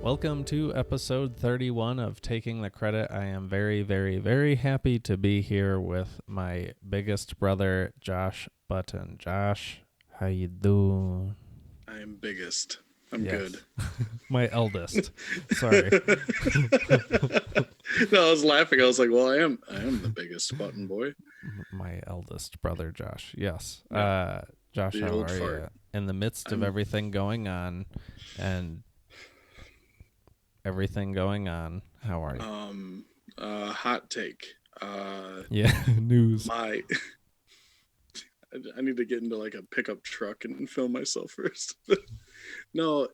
Welcome to episode 31 of Taking the Credit. I am very, very, very happy to be here with my biggest brother, Josh Button. Josh, how you doing? I am biggest. I'm Yes. good. My eldest. Sorry. No, I was laughing. I was like, well, I am the biggest button boy. My eldest brother, Josh. Yes. Yeah. Josh, The how old are fart. you? In the midst of everything going on, how are you? Hot take. Yeah, news. I need to get into like a pickup truck and film myself first. No,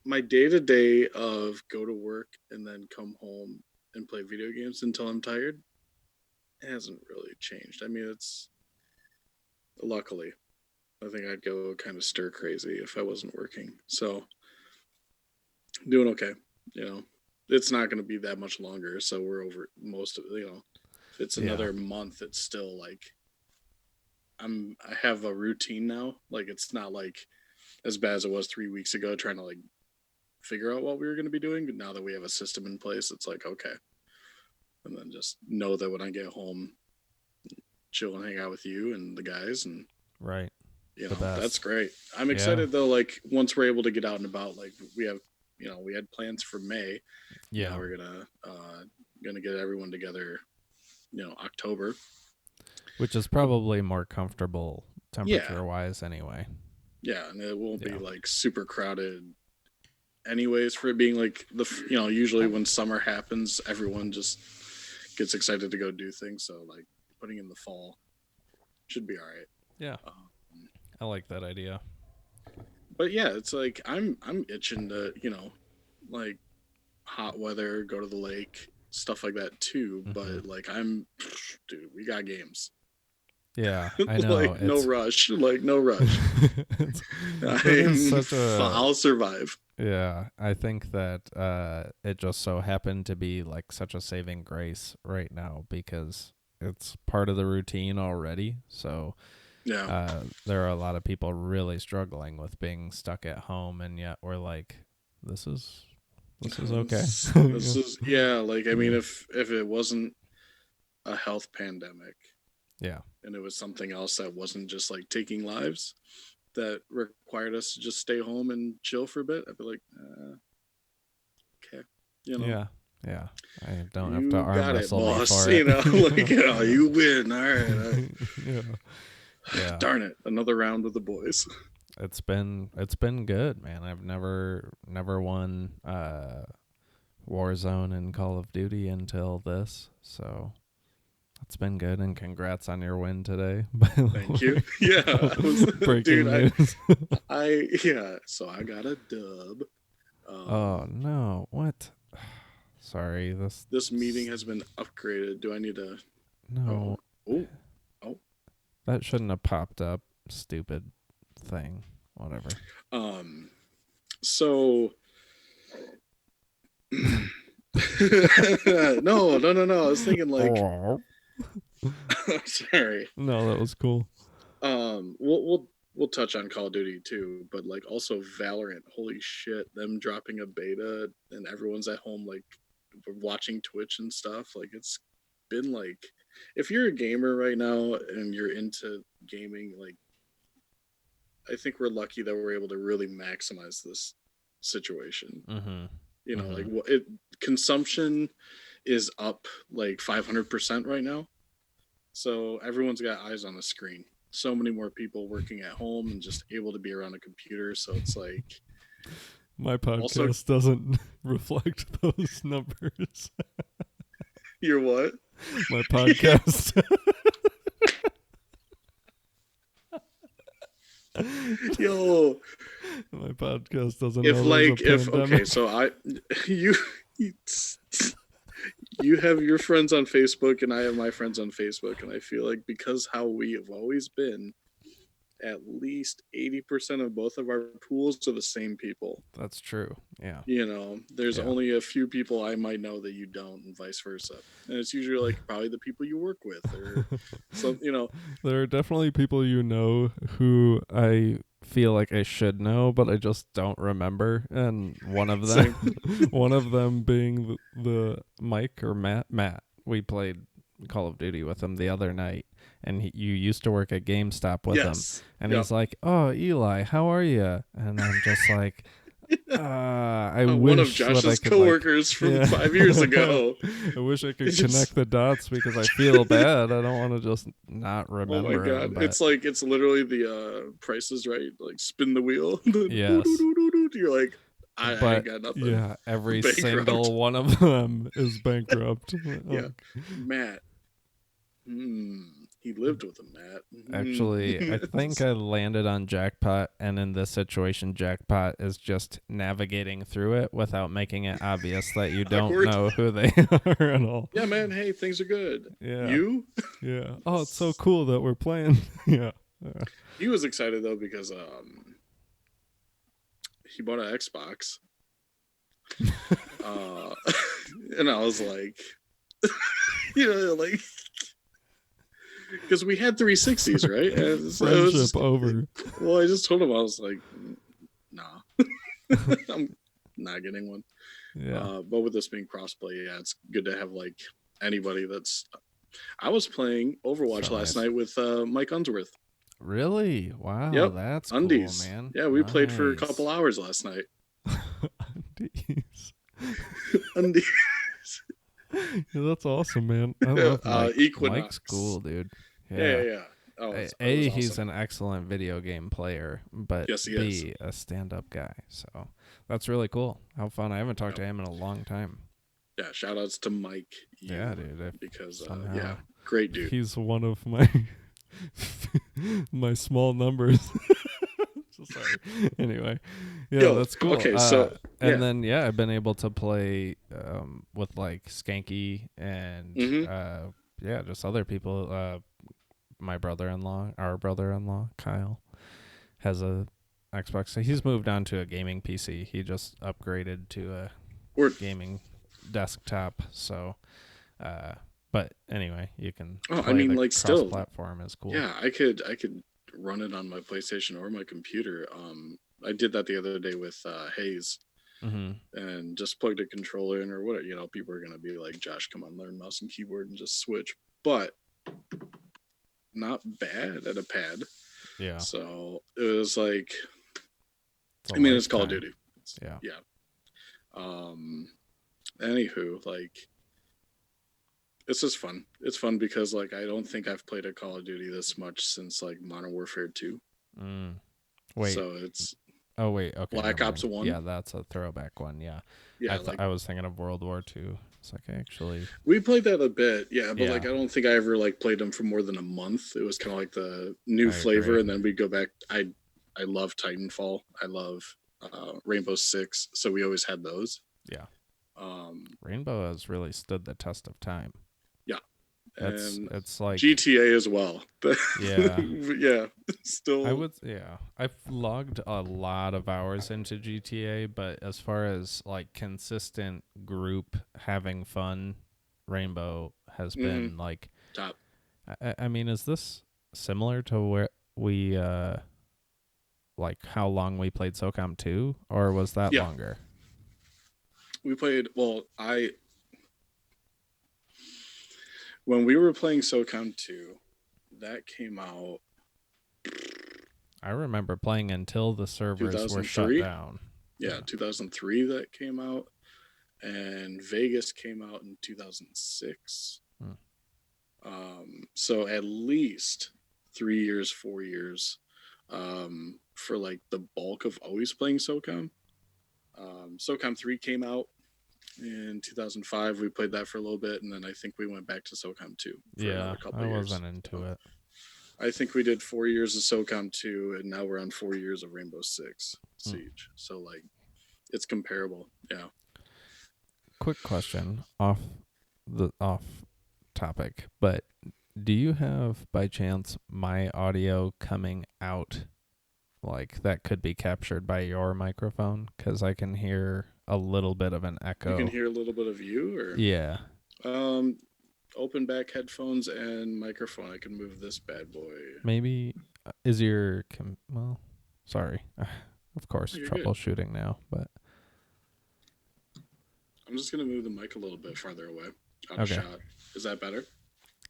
my day-to-day of go to work and then come home and play video games until I'm tired hasn't really changed. I mean, it's luckily, I think I'd go kind of stir crazy if I wasn't working. So, doing okay. You know, it's not going to be that much longer. So we're over most of if it's another month, it's still like I have a routine now. Like it's not like as bad as it was 3 weeks ago trying to like figure out what we were going to be doing. But now that we have a system in place, it's like, okay. And then just know that when I get home, chill and hang out with you and the guys and right. That's great. I'm excited though. Like once we're able to get out and about, like we have, we had plans for May. Yeah, now we're gonna get everyone together. October, which is probably more comfortable temperature-wise, anyway. Yeah, and it won't be like super crowded. Anyways, for it being like usually when summer happens, everyone just gets excited to go do things. So like putting in the fall should be all right. Yeah. I like that idea. But yeah, it's like I'm itching to, like hot weather, go to the lake, stuff like that too. Mm-hmm. But like dude, we got games. Yeah, I know. Like no rush. I'll survive. Yeah, I think that it just so happened to be like such a saving grace right now because it's part of the routine already. So yeah, there are a lot of people really struggling with being stuck at home, and yet we're like, this is okay. This is like I mean, if it wasn't a health pandemic, and it was something else that wasn't just like taking lives that required us to just stay home and chill for a bit, I'd be like, okay, Yeah. I don't have to arm wrestle boss, for it. You win. All right. Yeah. Darn it! Another round with the boys. It's been good, man. I've never won Warzone and Call of Duty until this, so it's been good. And congrats on your win today. Thank you. Yeah, breaking news. So I got a dub. Oh no! What? Sorry. This meeting has been upgraded. Do I need to? No. Oh. That shouldn't have popped up. Stupid thing. Whatever. So. No. I was thinking like. Sorry. No, that was cool. We'll touch on Call of Duty too, but like also Valorant. Holy shit! Them dropping a beta and everyone's at home like watching Twitch and stuff. Like it's been like. If you're a gamer right now and you're into gaming, like I think we're lucky that we're able to really maximize this situation. Mm-hmm. Like consumption is up like 500% right now. So everyone's got eyes on the screen. So many more people working at home and just able to be around a computer. So it's like my podcast doesn't reflect those numbers. Your what? My podcast. Yo, my podcast doesn't. You have your friends on Facebook and I have my friends on Facebook, and I feel like because how we have always been, at least 80% of both of our pools are the same people. That's true. Yeah. There's only a few people I might know that you don't, and vice versa. And it's usually like probably the people you work with, or some. There are definitely people who I feel like I should know, but I just don't remember. And one of them, Same. one of them being the Mike or Matt. Matt, we played Call of Duty with him the other night, and you used to work at GameStop with him, Yes. and Yep. he's like, "Oh, Eli, how are you?" And I'm just like, I One of wish that I Josh's could like, coworkers from yeah, 5 years ago. I wish I could It's just, connect the dots because I feel bad. I don't want to just not oh my remember him, god. but It's literally the Price is Right, like spin the wheel. yes. You're like, I ain't But got nothing. yeah, every Bankrupt. single one of them is bankrupt. Yeah. Matt. Hmm. He lived with him, Matt. Actually, I think I landed on jackpot, and in this situation, jackpot is just navigating through it without making it obvious that you don't Awkward. know who they are at all. Yeah, man. Hey, things are good. Yeah, You? yeah. Oh, it's so cool that we're playing. Yeah. He was excited though because he bought an Xbox. Uh, and I was like, like because we had 360s, right? And so it was Friendship just, over. well, I just told him I was like, nah, I'm not getting one. Yeah. But with this being crossplay, yeah, it's good to have like anybody that's. I was playing Overwatch So last nice. night with Mike Unsworth. Really? Wow, Yep, that's Undies. cool, man. Yeah, we played for a couple Nice. hours last night. Undies. Undies. Yeah, that's awesome, man. I love Mike. Mike's Equinox. cool, dude. Yeah, Yeah. yeah, yeah. Oh, it was A, he's awesome. an excellent video game player, but Yes, he is. B, a stand-up guy. So that's really cool. How fun. I haven't talked Yep. to him in a long time. Yeah, shout outs to Mike. Yeah, dude. Because Somehow yeah, great dude. he's one of my my small numbers. So sorry. Anyway, yeah, Yo, that's cool. okay, so And yeah. then yeah, I've been able to play with like Skanky and Mm-hmm. yeah, just other people. My brother-in-law, our brother-in-law, Kyle, has a Xbox. So he's moved on to a gaming PC. He just upgraded to a We're gaming desktop. So, but anyway, you can I play mean, the like still, cross-platform is cool. yeah, I could run it on my PlayStation or my computer. I did that the other day with Hayes Mm-hmm. and just plugged a controller in or whatever. People are gonna be like, Josh, come on, learn mouse and keyboard and just switch. But not bad at a pad. Yeah. So it was like, It's a I mean, it's Call of lifetime. Duty. Yeah. Yeah. Um. Anywho, like, it's just fun. It's fun because like I don't think I've played a Call of Duty this much since like Modern Warfare 2. Mm. Wait. So it's Oh wait. Okay. Black Never Ops mind. 1. Yeah, that's a throwback one. Yeah. Yeah, like I was thinking of World War II. It's like actually. we played that a bit, yeah, but Yeah. like I don't think I ever like played them for more than a month. It was kind of like the new I flavor, agree. and then we go back. I love Titanfall. I love Rainbow Six, so we always had those. Yeah. Um, Rainbow has really stood the test of time. yeah, and It's like GTA as well. yeah. Yeah, still. I've logged a lot of hours into GTA, but as far as like consistent group having fun, Rainbow has been like Top. I mean, is this similar to where we like how long we played SOCOM 2 or was that Yeah, longer? we played. Well, I when we were playing SOCOM 2, that came out I remember playing until the servers were shut 2003. down. Yeah, 2003 that came out, and Vegas came out in 2006. Hmm. So at least 3 years, 4 years, for like the bulk of always playing SOCOM. SOCOM 3 came out in 2005. We played that for a little bit, and then I think we went back to SOCOM 2 for Yeah, another couple I of years. wasn't into it. I think we did 4 years of SOCOM 2, and now we're on 4 years of Rainbow Six Siege. So like, it's comparable. Yeah. Quick question off topic, but do you have by chance my audio coming out like that could be captured by your microphone? Because I can hear a little bit of an echo. You can hear a little bit of you, or Yeah. Open back headphones and microphone. I can move this bad boy. Maybe is your Sorry. Of course, You're good. troubleshooting now, but I'm just gonna move the mic a little bit farther away, out of okay. shot. Is that better?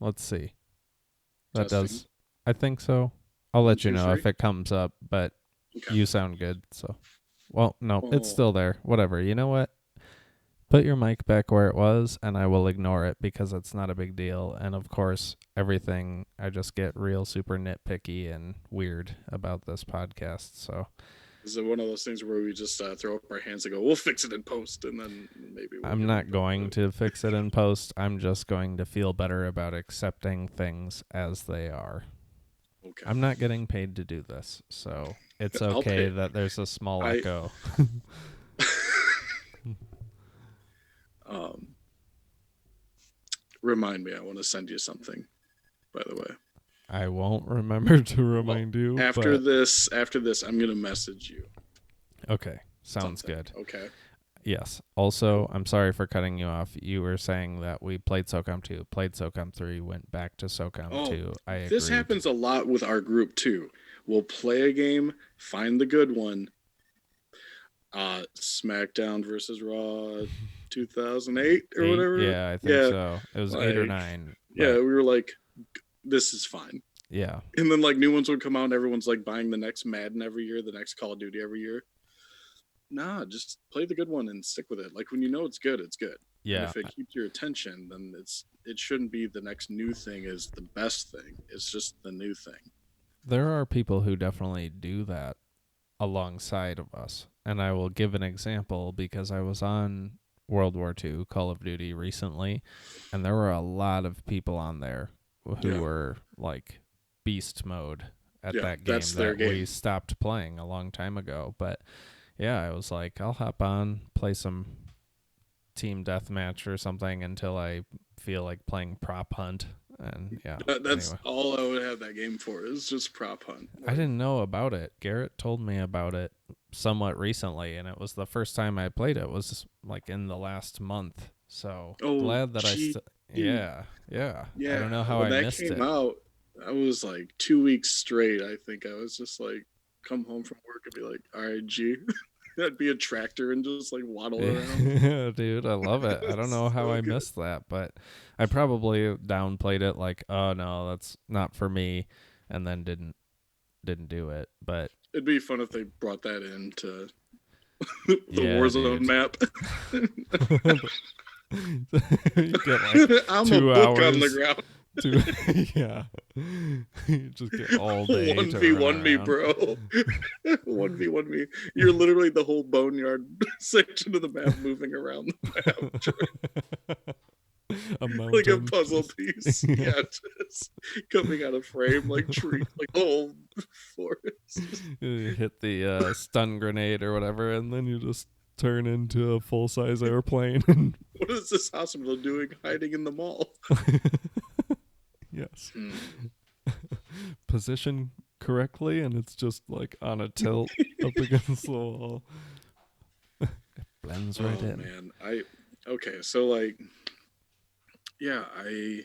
Let's see. That Testing does. I think so. I'll one let you two know three. if it comes up, but Okay. you sound good, so. Well, no, it's Well, still there. Whatever. You know what? Put your mic back where it was, and I will ignore it because it's not a big deal. And of course, everything, I just get real super nitpicky and weird about this podcast. So is it one of those things where we just throw up our hands and go, "We'll fix it in post," and then maybe we'll I'm get not into going it? to fix it in post. I'm just going to feel better about accepting things as they are. Okay. I'm not getting paid to do this, so it's I'll okay pay. that there's a small I echo. um remind me. I want to send you something. By the way. I won't remember to Well, remind you, after but this, I'm gonna message you okay, sounds something. good. Okay. Yes. Also, I'm sorry for cutting you off. You were saying that we played SOCOM 2, played SOCOM 3, went back to SOCOM Oh, 2. I this agreed. happens a lot with our group too. We'll play a game, find the good one. SmackDown versus Raw 2008 or 8? whatever. Yeah, I think Yeah, so. It was 8 or like 9, yeah, but we were like, this is fine. yeah. And then like new ones would come out, and everyone's like buying the next Madden every year, the next Call of Duty every year. Nah, just play the good one and stick with it. Like when you know it's good, it's good. And Yeah. if it keeps your attention, then it shouldn't be the next new thing is the best thing. It's just the new thing. There are people who definitely do that alongside of us. And I will give an example because I was on World War II Call of Duty recently, and there were a lot of people on there who Yeah, were like beast mode at yeah, that that's game their that we game. stopped playing a long time ago. But yeah, I was like, I'll hop on, play some team deathmatch or something until I feel like playing prop hunt. And yeah, That's anyway. all I would have that game for is just prop hunt. I Like, didn't know about it. Garrett told me about it somewhat recently, and it was the first time I played it. It was like in the last month. So oh, glad that I gee, still. Yeah, yeah. I yeah. don't know how When I that missed came it. out, I was like 2 weeks straight. I think I was just like, come home from work and be like, all right, G. That'd be a tractor and just like waddle around. Yeah, dude, I love it. I don't know It's how so I good. missed that, but I probably downplayed it like, oh no, that's not for me, and then didn't do it. But It'd be fun if they brought that into the yeah, Warzone dude. map. You get like I'm a 2 book on the hours ground. to yeah. You just get all day to run 1v1 me, around. bro. 1v1 me. You're literally the whole boneyard section of the map moving around the map. A Like a mountain. puzzle Just piece. yeah. Yeah, just coming out of frame like tree, like the whole forest. You hit the stun grenade or whatever, and then you just turn into a full size airplane. What is this hospital doing hiding in the mall? Yes. Hmm. Position correctly, and it's just like on a tilt up against the wall. Blends right Oh in. man. Okay, so like yeah, I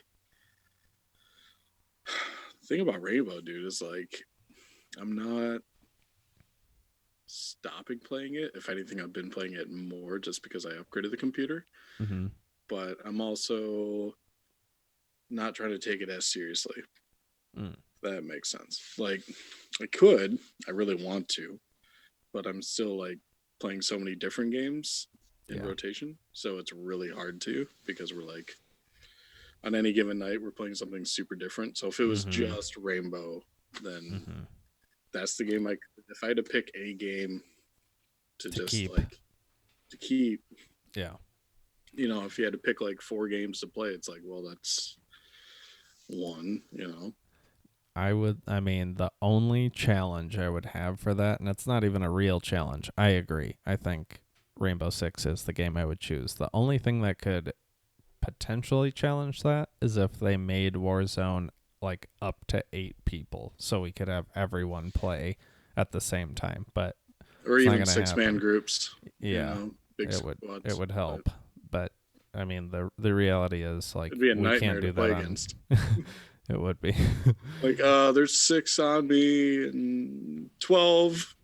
thing about Rainbow, dude, is like I'm not stopping playing it. If anything, I've been playing it more just because I upgraded the computer. Mm-hmm. But I'm also not trying to take it as seriously. Mm. If that makes sense. Like I could, I really want to, but I'm still like playing so many different games in Yeah. rotation. So it's really hard to because we're like on any given night we're playing something super different. So if it was Mm-hmm. just Rainbow, then Mm-hmm. that's the game I if I had to pick a game to To just keep. like to keep, Yeah. if you had to pick like 4 games to play, it's like, well, that's one. I mean, the only challenge I would have for that, and it's not even a real challenge, I agree. I think Rainbow Six is the game I would choose. The only thing that could potentially challenge that is if they made Warzone like up to 8 people so we could have everyone play at the same time. But Or it's not even going to 6-man happen. groups, Yeah, big it squads. would But help. But I mean, the reality is like it'd be a we can't nightmare to do that play on. against. It would be. Like, there's 6 on me and 12.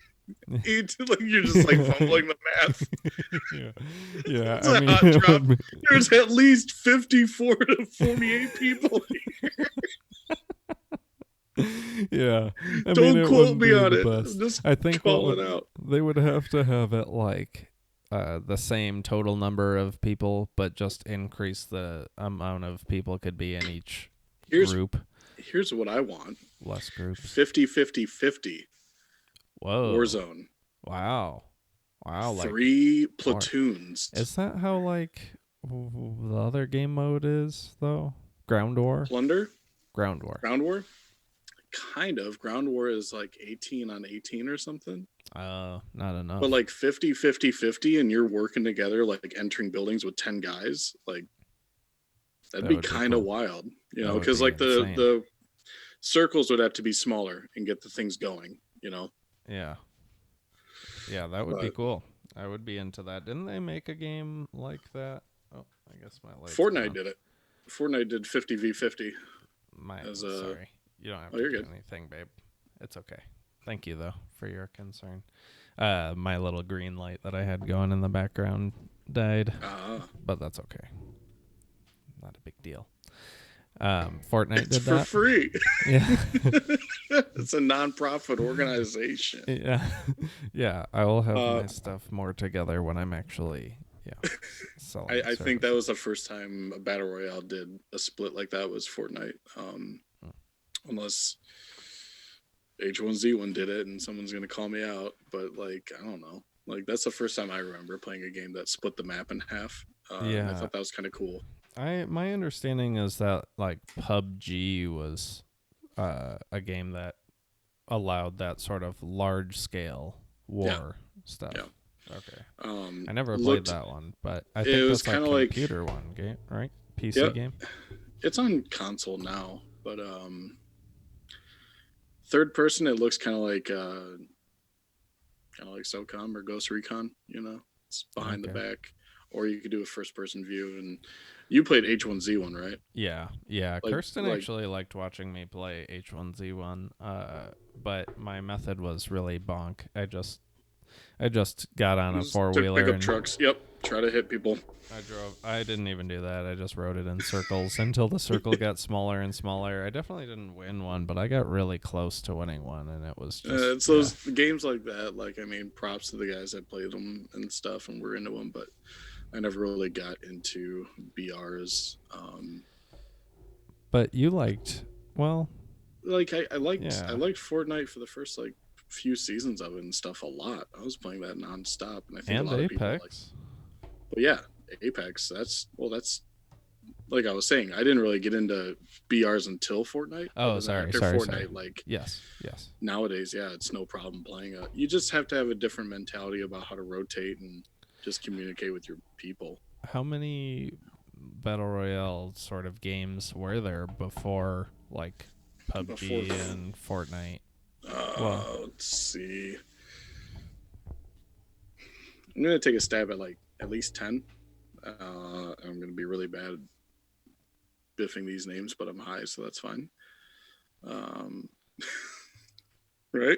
Like you're just like fumbling the math. Yeah, yeah. It's I a mean, hot drop. There's at least 54 to 48 people. yeah. I mean, Don't it quote wouldn't me be on the it. best. Just I think what call it would out. they would have to have it like the same total number of people, but just increase the amount of people could be in each Here's group. here's what I want. Less groups. 50-50-50 Whoa. Warzone. Wow. Wow. Like 3 more. platoons. Is that how like the other game mode is though? Ground War. Plunder? Ground War. Ground War? Kind of. Ground War is like 18 on 18 or something. Not enough. But like 50-50-50 and you're working together, like entering buildings with 10 guys, like that'd That be would be kind of cool. wild, you That know, would because be like insane. the circles would have to be smaller and get the things going, you know. Yeah. Yeah, that would be But cool. I would be into that. Didn't they make a game like that? Oh, I guess my light's Fortnite gone. did it. Fortnite did 50v50 as a. Sorry. You don't have Oh, to you're do good. anything, babe. It's okay. Thank you though for your concern. My little green light that I had going in the background died, but that's okay. Not a big deal. Fortnite It's did for that. free. Yeah. It's a non-profit organization. Yeah. Yeah, I will have Uh, my stuff more together when I'm actually selling I think that services. was the first time a battle royale did a split like that was Fortnite. Unless H1Z1 did it, and someone's gonna call me out. But like, I don't know. Like that's the first time I remember playing a game that split the map in half. I Yeah. thought that was kind of cool. My understanding is that like PUBG was a game that allowed that sort of large scale Yeah, war stuff. yeah. Okay. I never played Looked. that one, but I It think was that's a kind of like. computer one game, right? PC Yep. game. It's on console now, but third person it looks kind of like SOCOM or Ghost Recon. You know, it's behind the Okay. back, or you could do a first person view. And you played H1Z1, right? Yeah, yeah. Like Kirsten like actually liked watching me play H1Z1, but my method was really bonk. I just got on a just four took wheeler pickup and trucks. Yep, try to hit people. I drove. I didn't even do that. I just rode it in circles until the circle got smaller and smaller. I definitely didn't win one, but I got really close to winning one, and it was just It's those games like that. Like I mean, props to the guys that played them and stuff, and were into them. But I never really got into BRs. But you liked, well, Like I liked yeah, Fortnite for the first like few seasons of it and stuff a lot. I was playing that nonstop, and I think a and lot of people like. Apex. But yeah, Apex. That's like I was saying. I didn't really get into BRs until Fortnite. Oh, But then sorry, after sorry, Fortnite, sorry. like Yes, yes. nowadays, yeah, it's no problem playing it. You just have to have a different mentality about how to rotate and just communicate with your people. How many battle royale sort of games were there before like Before, PUBG and Fortnite? Well, let's see. I'm gonna take a stab at like at least 10. I'm gonna be really bad biffing these names, but I'm high, so that's fine. Um, right?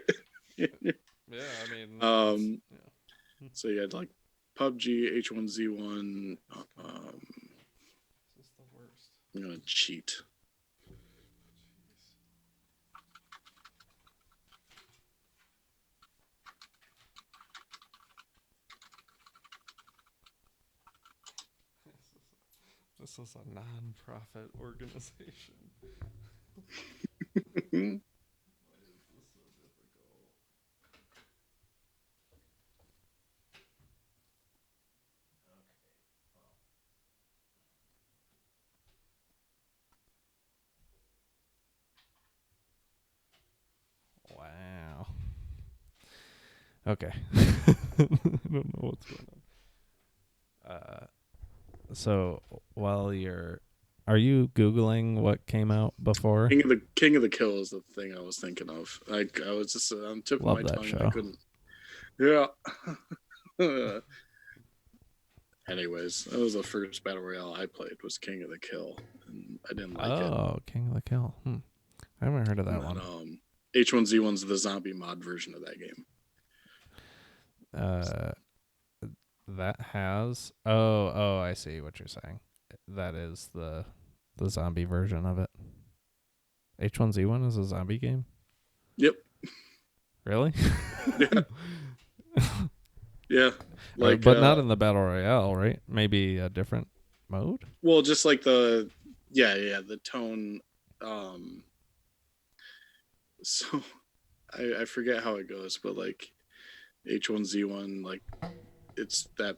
yeah, I mean, um, yeah. so you had like PUBG, H1Z1. This is the worst. I'm gonna cheat. This is a non-profit organization. Why is this so difficult? Okay, wow. Okay. I don't know what's going on. So while are you Googling what came out before? King of the Kill is the thing I was thinking of. Like I was just on the tip of Love my that tongue and I show. couldn't. Yeah. Anyways, that was the first battle royale I played was King of the Kill, and I didn't like it. Oh, King of the Kill. I haven't heard of that And then one. H1Z1's the zombie mod version of that game. Uh, that has. Oh, I see what you're saying. That is the zombie version of it. H1Z1 is a zombie game. Yep. Really? Yeah. Yeah. Like, But not in the battle royale, right? Maybe a different mode. well, just like the the tone. So I forget how it goes, but like H1Z1, like it's that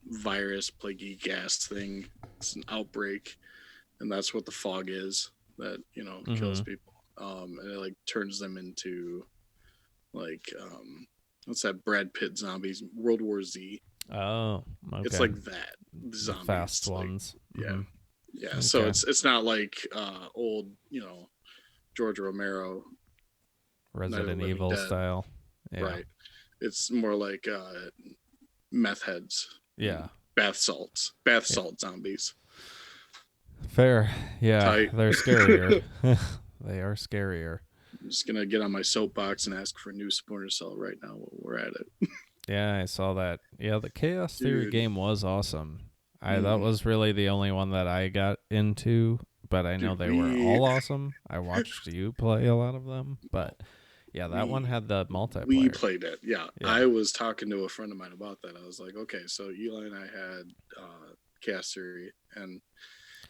virus plaguey gas thing. It's an outbreak, and that's what the fog is that kills people. And it like turns them into like what's that Brad Pitt zombies? World War Z. Oh, okay. It's like that the zombies, fast like, ones. yeah, yeah. Okay. So it's not like old George Romero Resident Evil style. Yeah. Right. It's more like meth heads. Yeah. Bath salt zombies. Fair. Yeah. Tight. They're scarier. They are scarier. I'm just gonna get on my soapbox and ask for a new Splinter Cell right now while we're at it. Yeah, I saw that. Yeah, the Chaos Theory game was awesome. That was really the only one that I got into, but I know they were all awesome. I watched you play a lot of them, but yeah, that one had the multiplayer. We played it. Yeah. I was talking to a friend of mine about that. I was like, okay, so Eli and I had Chaos Theory, and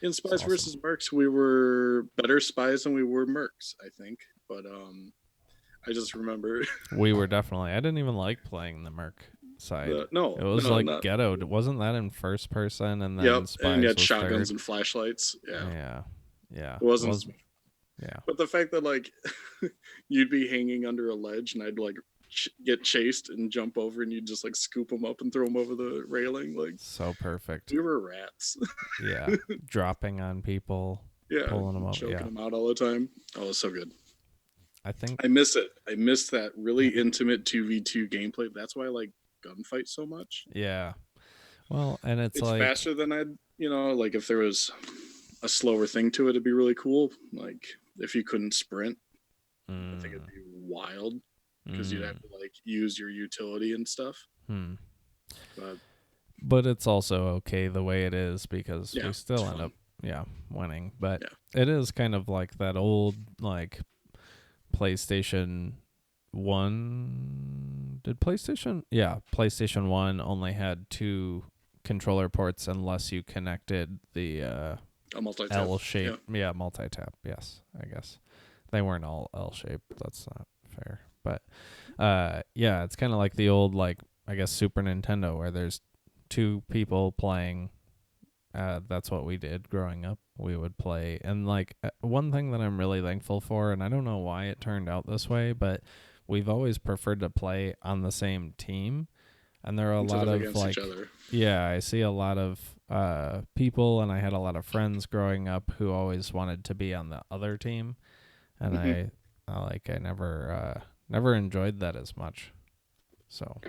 in Spies versus Mercs, we were better spies than we were mercs, I think. But I just remember we were definitely. I didn't even like playing the merc side. No, it was ghetto. Wasn't that in first person? And then Spies and you had was shotguns third? And flashlights. Yeah. It wasn't. Yeah. But the fact that like you'd be hanging under a ledge and I'd like get chased and jump over and you'd just like scoop them up and throw them over the railing, like so perfect. We were rats. Yeah, dropping on people. Yeah, pulling them up. Choking them out all the time. Oh, it was so good. I think I miss it. I miss that really intimate 2v2 gameplay. That's why I like gunfight so much. Yeah. Well, and it's like faster than I'd like if there was a slower thing to it, it'd be really cool. Like if you couldn't sprint, I think it'd be wild because you'd have to like use your utility and stuff. But it's also okay the way it is because we still end up winning. But it is kind of like that old like PlayStation 1. Did PlayStation? Yeah, PlayStation 1 only had 2 controller ports unless you connected the a multi-tap. L-shape. Yeah, multi-tap. Yes, I guess. They weren't all L-shaped. That's not fair. But yeah, it's kind of like the old like I guess Super Nintendo where there's 2 people playing. That's what we did growing up. We would play. And like one thing that I'm really thankful for, and I don't know why it turned out this way, but we've always preferred to play on the same team. And there are a lot of like, yeah, I see a lot of people, and I had a lot of friends growing up who always wanted to be on the other team, and I never enjoyed that as much. So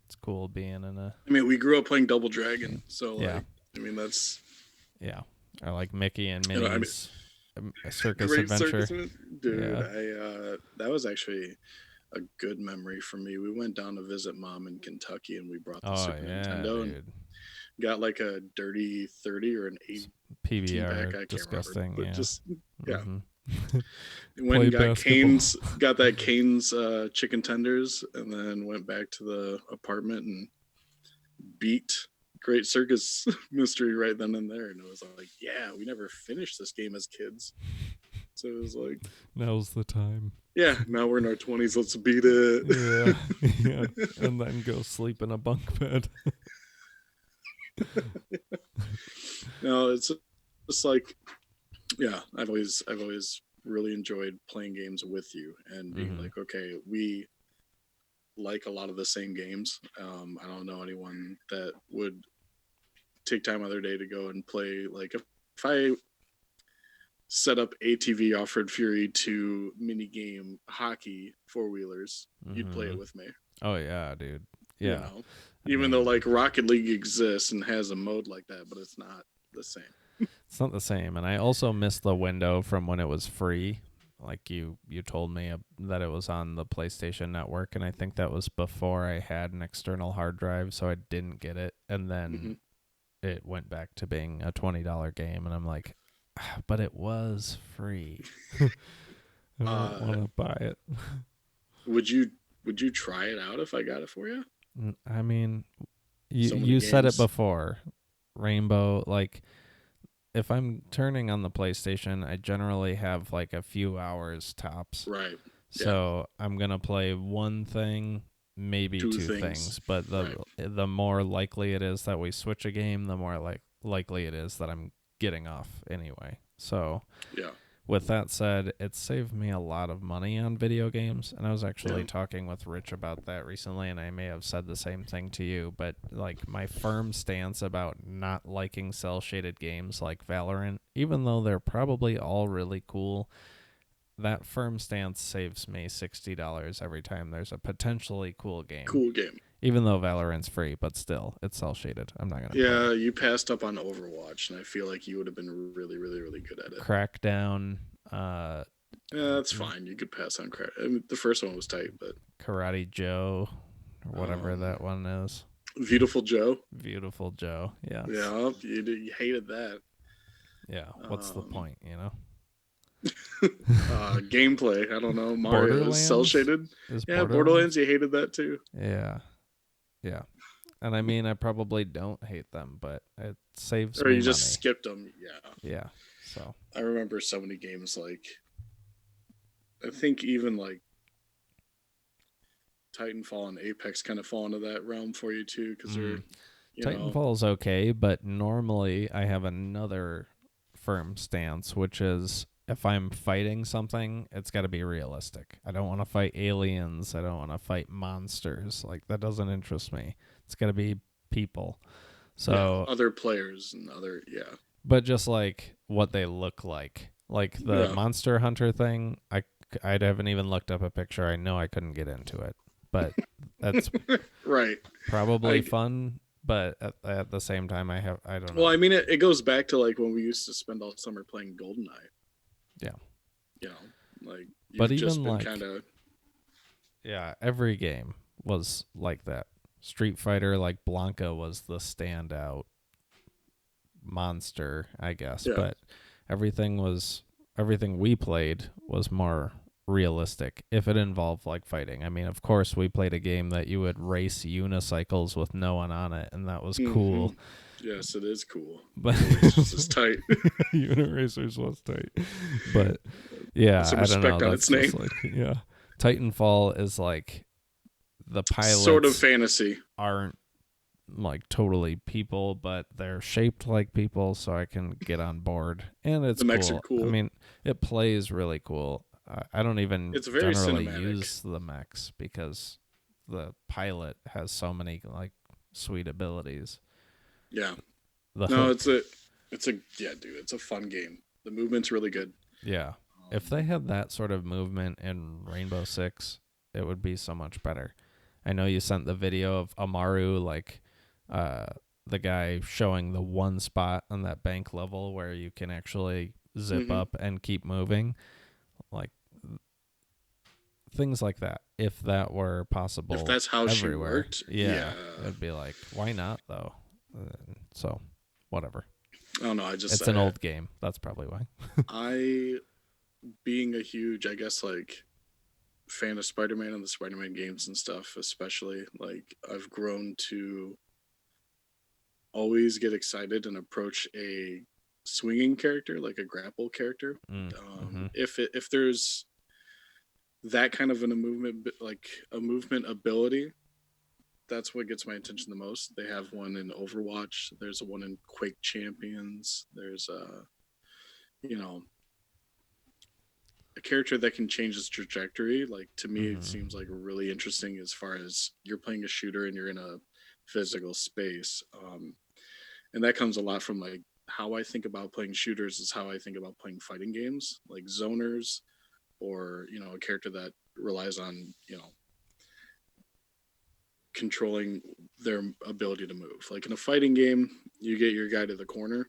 it's cool being in a. I mean, we grew up playing Double Dragon, so like, I mean that's. Yeah, I like Mickey and Minnie's Circus Adventure. Dude, that was actually a good memory for me. We went down to visit Mom in Kentucky, and we brought the Super Nintendo and got like a dirty 30 or an 8 PBR. back. I disgusting. Can't remember, but just Went and got Cane's, got that Cane's chicken tenders, and then went back to the apartment and beat Great Circus Mystery right then and there. And it was like, yeah, we never finished this game as kids. So it was like, now's the time. Yeah, now we're in our 20s. Let's beat it. Yeah. And then go sleep in a bunk bed. No, it's like, yeah, I've always really enjoyed playing games with you and being like, okay, we like a lot of the same games. I don't know anyone that would take time out of their day to go and play. Like if I set up ATV Off-Road Fury to mini game hockey 4-wheelers, you'd play it with me. Oh yeah, dude. Yeah. Even though like Rocket League exists and has a mode like that, but it's not the same. It's not the same. And I also missed the window from when it was free. like you told me that it was on the PlayStation Network, and I think that was before I had an external hard drive, so I didn't get it, and then it went back to being a $20 game, and I'm like, but it was free. I don't want to buy it. Would you try it out if I got it for you? I mean, So many you said it games. before. Rainbow, like, if I'm turning on the PlayStation, I generally have like a few hours tops. Right. Yeah. So I'm gonna play one thing, maybe Two two things. things. But Right. the more likely it is that we switch a game, the more likely it is that I'm getting off anyway. So Yeah. with that said, it saved me a lot of money on video games, and I was actually Yeah. talking with Rich about that recently, and I may have said the same thing to you, but like my firm stance about not liking cell shaded games like Valorant, even though they're probably all really cool, that firm stance saves me $60 every time there's a potentially cool game. Cool game. Even though Valorant's free, but still, it's cell shaded. I'm not gonna play Yeah, it. you passed up on Overwatch, and I feel like you would have been really, really, really good at it. Crackdown, Yeah, that's fine. You could pass on credit. I mean, the first one was tight, but Karate Joe, or whatever um, that one is. Beautiful Joe. Beautiful Joe. Yes. Yeah, you hated that. Yeah. What's the Um, point, you know? gameplay. I don't know. Mario is cell Borderlands? shaded. Is Yeah, Borderlands. Borderlands? You hated that too. Yeah. Yeah. And I mean, I probably don't hate them, but it saves Or me you just money. skipped them. Yeah. Yeah. So, I remember so many games like I think even like Titanfall and Apex kind of fall into that realm for you too, because they're you know Titanfall's okay, but normally I have another firm stance, which is if I'm fighting something, it's got to be realistic. I don't want to fight aliens. I don't want to fight monsters. Like, that doesn't interest me. It's got to be people. yeah So, other players and other but just like what they look like. Like the yeah Monster Hunter thing, I haven't even looked up a picture. I know I couldn't get into it, but that's right. probably I fun. But at the same time, I don't well, know. I mean, it goes back to like when we used to spend all summer playing GoldenEye. Yeah. You know, like But you've just even been kind like, of yeah, every game was like that. Street Fighter, like Blanca was the standout monster, I guess. yeah. But everything we played was more realistic if it involved like fighting. I mean, of course, we played a game that you would race unicycles with no one on it, and that was Mm-hmm. cool. Yes, it is cool. But Racers is tight. Unit Racers was tight. But yeah, Put some I don't know. respect on its That's just name. like, yeah. Titanfall is like the Sort of pilots fantasy. aren't like totally people, but they're shaped like people, so I can get on board. And it's The mechs are cool. I cool. mean, it plays really cool. I don't even It's very generally cinematic. use the mechs because the pilot has so many like sweet abilities. Yeah. No, The it's a yeah, dude. It's a fun game. The movement's really good. Yeah. If they Um, had that sort of movement in Rainbow Six, it would be so much better. I know you sent the video of Amaru, like uh, the guy showing the one spot on that bank level where you can actually zip mhm. up and keep moving. Like things like that. If that were If possible that's how she everywhere, worked, yeah, yeah. it'd be like, why not though? So, whatever. I don't know. I just It's an old game. That's probably why. I being a huge, I guess, like fan of Spider-Man and the Spider-Man games and stuff, especially like I've grown to always get excited and approach a swinging character, like a grapple character. Mm-hmm. If there's that kind of a movement, like a movement ability, that's what gets my attention the most. They have one in Overwatch. There's one in Quake Champions. There's you know, a character that can change its trajectory. Like to me, it Mm-hmm. seems like really interesting as far as you're playing a shooter and you're in a physical space. And that comes a lot from like how I think about playing shooters is how I think about playing fighting games, like zoners, or a character that relies on controlling their ability to move. Like in a fighting game, you get your guy to the corner,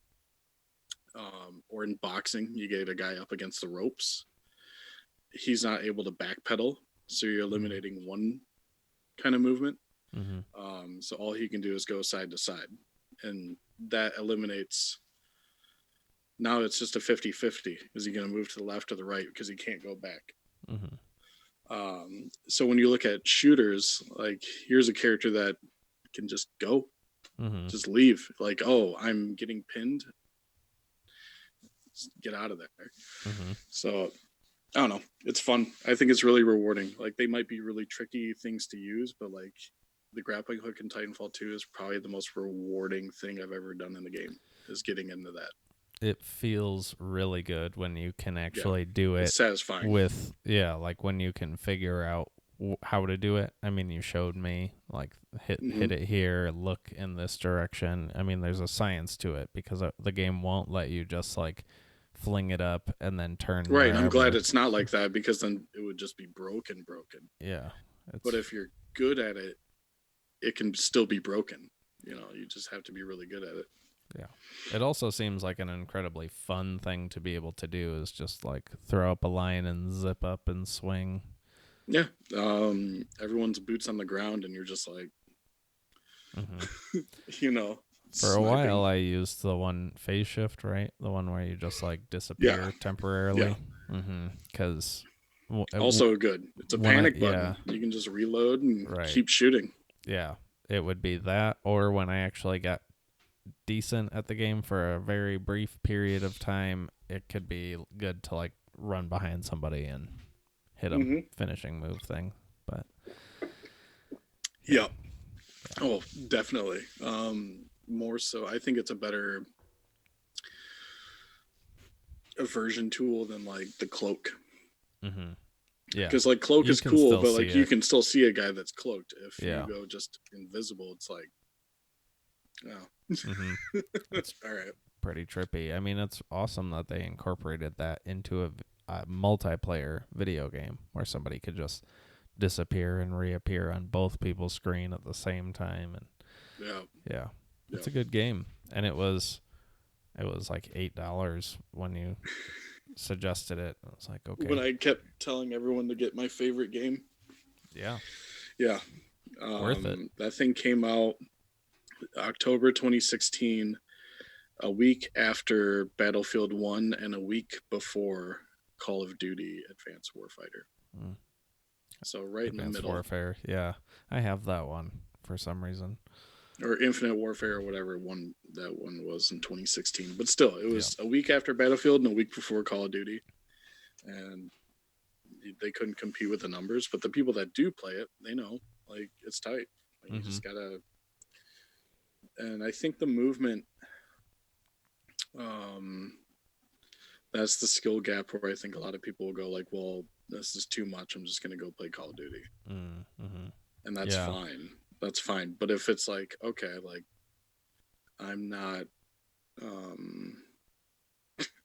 or in boxing, you get a guy up against the ropes. he's not able to backpedal, so you're eliminating one kind of movement. So all he can do is go side to side, and that eliminates. Now it's just a 50-50. Is he going to move to the left or the right because he can't go back? So when you look at shooters, like here's a character that can just go, just leave. Like, oh, I'm getting pinned. Just get out of there. So I don't know. It's fun. I think it's really rewarding. Like they might be really tricky things to use, but like the grappling hook in Titanfall 2 is probably the most rewarding thing I've ever done in the game. Is getting into that. It feels really good when you can actually do it. It's satisfying. With like when you can figure out how to do it. I mean, you showed me like hit it here, look in this direction. I mean, there's a science to it because the game won't let you just like fling it up and then turn right. wherever. I'm glad it's not like that because then it would just be broken. Yeah. But if you're good at it, it can still be broken. You know, you just have to be really good at it. Yeah. It also seems like an incredibly fun thing to be able to do is just like throw up a line and zip up and swing. Yeah. Everyone's boots on the ground and you're just like, you know. For a while, I used the one phase shift, right? The one where you just like disappear temporarily. Because also good. It's a panic button. You can just reload and keep shooting. Yeah, it would be that, or when I actually got decent at the game for a very brief period of time, it could be good to like run behind somebody and hit a finishing move thing. But yeah. Oh, definitely. More so, I think it's a better aversion tool than like the cloak. Yeah, because like cloak is cool, but like you can still see a guy that's cloaked. If you go just invisible, it's like, oh, it's all right. Pretty trippy. I mean, it's awesome that they incorporated that into a multiplayer video game where somebody could just disappear and reappear on both people's screen at the same time. And yeah, it's a good game. And it was like $8 when you suggested it. I was like, okay. When I kept telling everyone to get my favorite game. Yeah. Worth it. That thing came out October 2016, a week after Battlefield 1 and a week before Call of Duty Advanced Warfighter. So right in the middle. Warfare, yeah. I have that one for some reason. Or Infinite Warfare or whatever that one was in 2016. But still, it was a week after Battlefield and a week before Call of Duty. And they couldn't compete with the numbers. But the people that do play it, they know. Like, it's tight. Like, you just gotta... And I think the movement... that's the skill gap where I think a lot of people will go like, well, this is too much. I'm just going to go play Call of Duty. And that's fine. That's fine. But if it's like, okay, like I'm not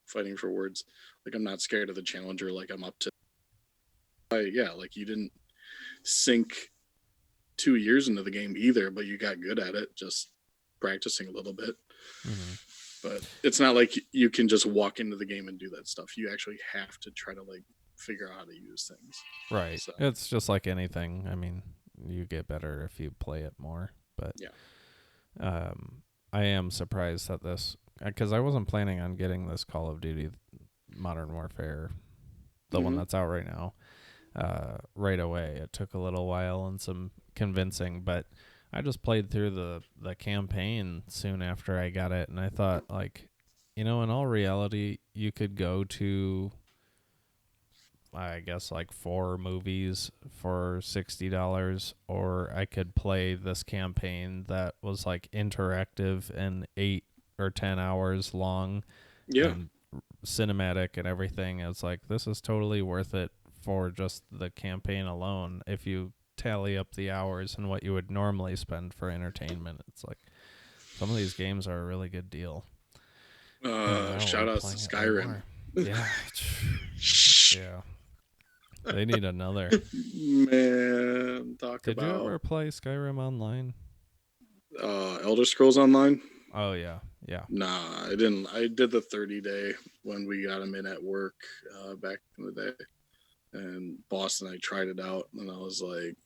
fighting for words. Like I'm not scared of the challenger. Like I'm up to, like you didn't sink 2 years into the game either, but you got good at it, just practicing a little bit. But it's not like you can just walk into the game and do that stuff. You actually have to try to like figure out how to use things. Right. So. It's just like anything. I mean, you get better if you play it more. But I am surprised that this, because I wasn't planning on getting this Call of Duty Modern Warfare, the one that's out right now, right away. It took a little while and some convincing, but I just played through the campaign soon after I got it, and I thought, like, in all reality, you could go to, I guess, like 4 movies for $60, or I could play this campaign that was, like, interactive and 8 or 10 hours long. And cinematic and everything. It's like, this is totally worth it for just the campaign alone. If you tally up the hours and what you would normally spend for entertainment, it's like some of these games are a really good deal. Shout out to Skyrim. They need another. Man, Did you ever play Skyrim Online? Elder Scrolls Online? Oh yeah. Nah, I didn't. I did the 30-day when we got them in at work back in the day. and Boston, I tried it out, and I was like,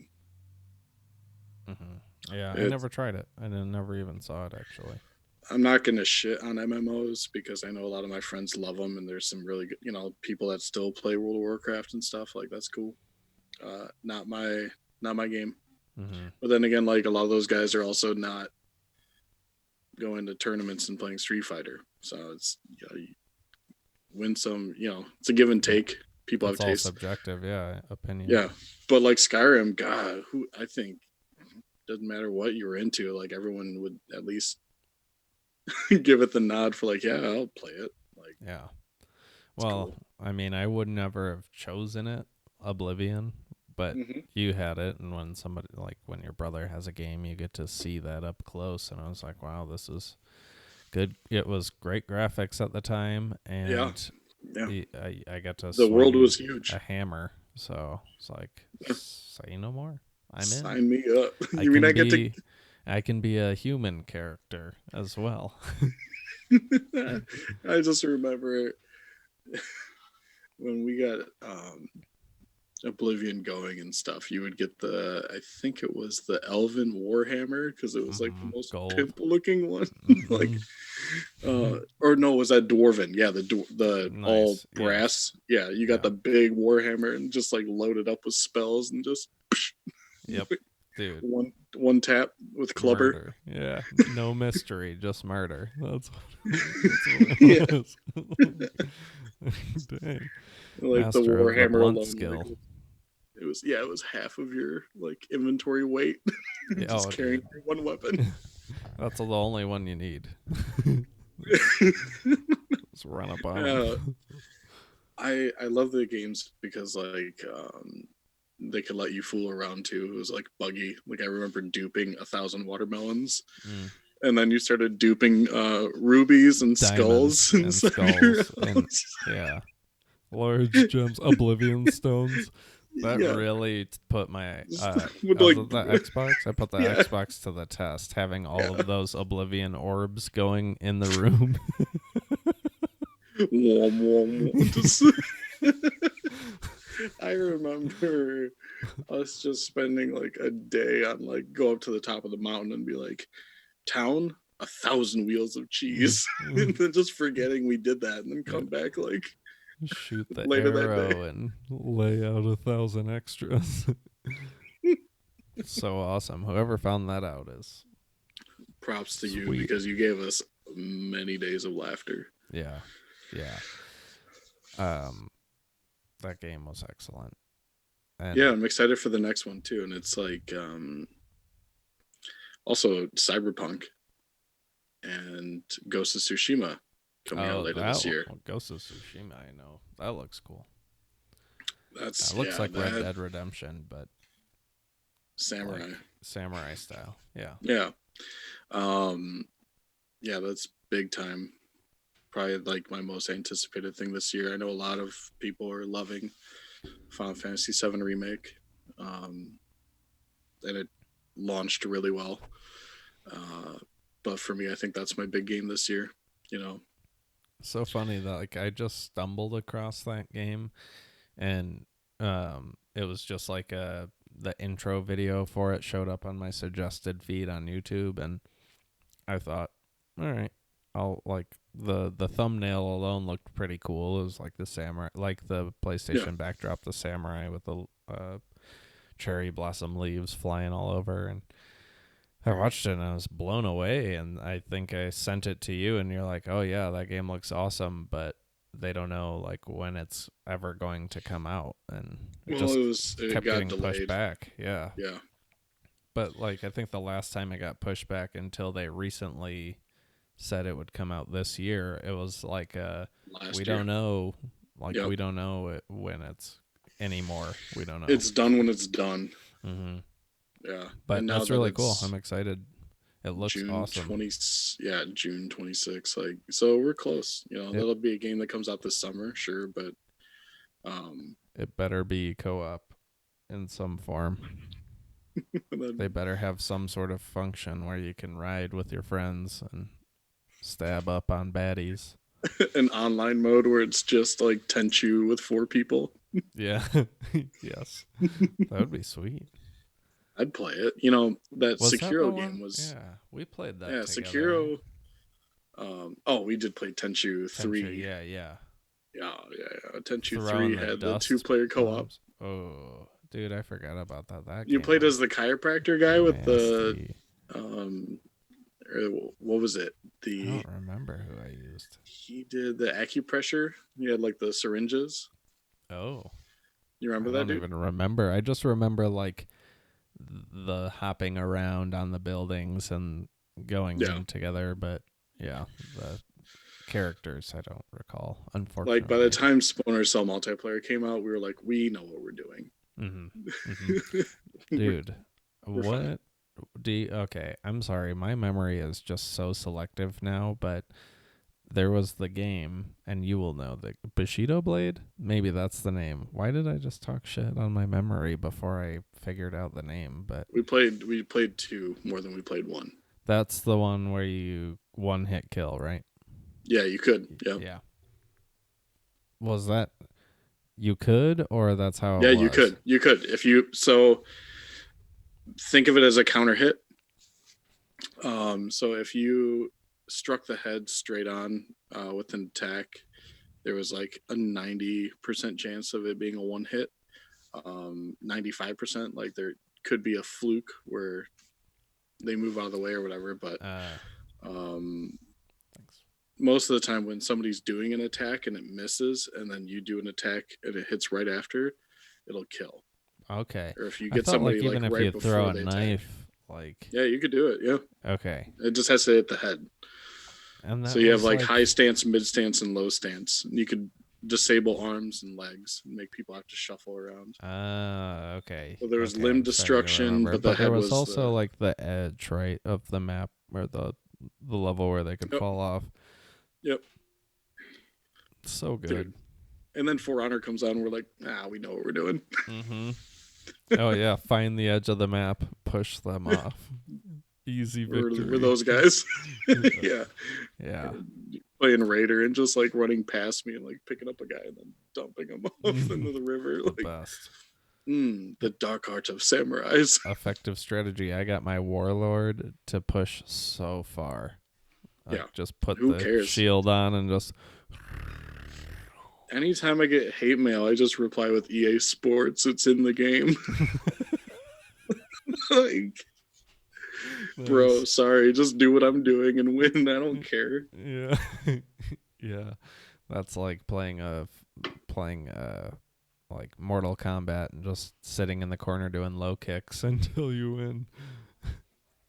Yeah, I it's. never tried it. I never even saw it actually. I'm not gonna shit on MMOs because I know a lot of my friends love them, and there's some really good, people that still play World of Warcraft and stuff. Like that's cool. Not my game. Mm-hmm. But then again, like a lot of those guys are also not going to tournaments and playing Street Fighter. So it's you win some. It's a give and Yeah, take. People have it's all taste. subjective. Yeah, opinion. Yeah, but like Skyrim, God, who I think doesn't matter what you were into, like everyone would at least give it the nod for like, yeah, I'll play it. Like Yeah. it's Well, cool. I mean, I would never have chosen it, Oblivion, but Hmm. you had it, and when your brother has a game, you get to see that up close, and I was like, wow, this is good. It was great graphics at the time, Yeah, and yeah. I got to The world swing was huge. a hammer, so it's like, say no more. I'm in. Sign me up. I You mean can I get to? be, I can be a human character as well. I just remember when we got Oblivion going and stuff. You would get I think it was the Elven Warhammer because it was like the most Gold. pimp looking one. Like, Hmm. or no, was that Dwarven? Yeah, the all Nice. Yes. brass. Yeah, you got Yeah. the big Warhammer and just like loaded up with spells and just Yep. Dude. one tap with clubber. Murder. Yeah. No mystery, just murder. That's what Yeah, it was. Dang. like the Master of the Warhammer blunt alone, like skill. it was half of your like inventory weight, Yeah, just oh, carrying dude. one weapon. That's the only one you need. Just run up on uh, them. I love the games because like they could let you fool around too. It was like buggy. Like I remember duping 1,000 watermelons, Mm. and then you started duping rubies and Diamonds skulls and and stuff in your skulls and house. yeah. Large gems, oblivion stones. That Yeah, really put my with was like it the Xbox? I put the yeah, Xbox to the test, having all yeah. of those oblivion orbs going in the room. Wom, wom, wom. Just I remember us just spending like a day on like go up to the top of the mountain and be like, town, 1,000 wheels of cheese, and then just forgetting we did that, and then Yeah. come back like Shoot the later that day. arrow and lay out 1,000 extras. So awesome. Whoever found that out is Props to you sweet. because you gave us many days of laughter. Yeah. Yeah. Um that game was excellent. Yeah, And I'm excited for the next one too, and it's like also Cyberpunk and Ghost of Tsushima coming out later this year. Ghost of Tsushima, I know. That looks cool. That's That looks like Red that Dead Redemption, but samurai. like samurai style. Yeah. Yeah, um, yeah, that's big time. Probably like my most anticipated thing this year. I know a lot of people are loving Final Fantasy VII remake, um, and it launched really well. Uh, but for me, I think that's my big game this year. You know, So funny that like I just stumbled across that game and it was just like the intro video for it showed up on my suggested feed on YouTube, and I thought, all right, I'll like the thumbnail alone looked pretty cool. It was like the samurai, like the yeah, PlayStation backdrop, the samurai with the cherry blossom leaves flying all over, and I watched it and I was blown away. And I think I sent it to you, and you're like, "Oh yeah, that game looks awesome," but they don't know like when it's ever going to come out, and it well, just it kept got getting pushed delayed. back. Yeah, Yeah, but like I think the last time it got pushed back until they recently said it would come out this year, it was like we last year. don't know, like Yep, we don't know when it's anymore. We don't know. it's done when it's done. Hmm. Yeah, and But now that's that really cool. it's I'm excited. It looks June awesome. 20, yeah, June 26th. Like, so we're close. It That'll be a game that comes out this summer, sure, but um, it better be co-op in some form. They then better have some sort of function where you can ride with your friends and stab up on baddies. an online mode where it's just like Tenchu with 4 people. Yeah. Yes. That would be sweet. I'd play it. That Was that the Sekiro one? game was, Yeah. We played that yeah, together, right? Sekiro. Oh, we did play Tenchu Tenchu, 3. yeah, yeah. Yeah. Tenchu Throwing 3 the had the dust 2-player co-op. bombs. Oh, dude, I forgot about that. That You game played as was the chiropractor guy with the nasty. um, or what was it? I The don't remember who I used. He did the acupressure. He had like the syringes. Oh, You remember I that don't dude? even remember. I just remember like the hopping around on the buildings and going Yeah. in together, but yeah, the characters I don't recall, Like by the unfortunately. time Splinter Cell multiplayer came out, we were like, we know what we're doing. Mhm. Mhm. we're, Dude, we're fine. what okay, I'm sorry. My memory is just so selective now, but there was the game, and you will know the Bushido Blade. Maybe that's the name. Why did I just talk shit on my memory before I figured out the name? But We played two more than we played one. that's the one where you one hit kill, right? Yeah, you could. Yeah. Yeah. Was that you could, or that's how it Yeah, you was? could. You could. If you so think of it as a counter hit. So if you struck the head straight on with an attack, there was like a 90% chance of it being a one hit. 95%, like there could be a fluke where they move out of the way or whatever, but Uh, um, thanks. most of the time when somebody's doing an attack and it misses and then you do an attack and it hits right after, it'll kill. Okay. Or if you I get thought somebody like like even if right you throw before a they attack, knife, like yeah, you could do it. Yeah, okay, it just has to hit the head. and So that you have was like high like stance, mid stance, and low stance. You could disable arms and legs and make people have to shuffle around. okay, So there was okay. limb I'm starting to destruction, remember, but the but there head was was also the. like the edge, right, of the map or the level where they could Yep, fall off. yep, So dude. good. And then For Honor comes on, and we're like, we know what we're doing. Mm-hmm. Oh yeah, find the edge of the map, push them off. Easy we're victory. those guys. Yeah, Yeah. playing Raider and just like running past me and like picking up a guy and then dumping him off into the river. The Like, best. the dark art of samurais. Effective strategy. I got my warlord to push so far. Like Yeah, just put who the cares? shield on and just Anytime I get hate mail, I just reply with EA Sports. It's in the game. Like, bro, nice. sorry, just do what I'm doing and win. I don't care. Yeah. Yeah. That's like playing like Mortal Kombat and just sitting in the corner doing low kicks until you win.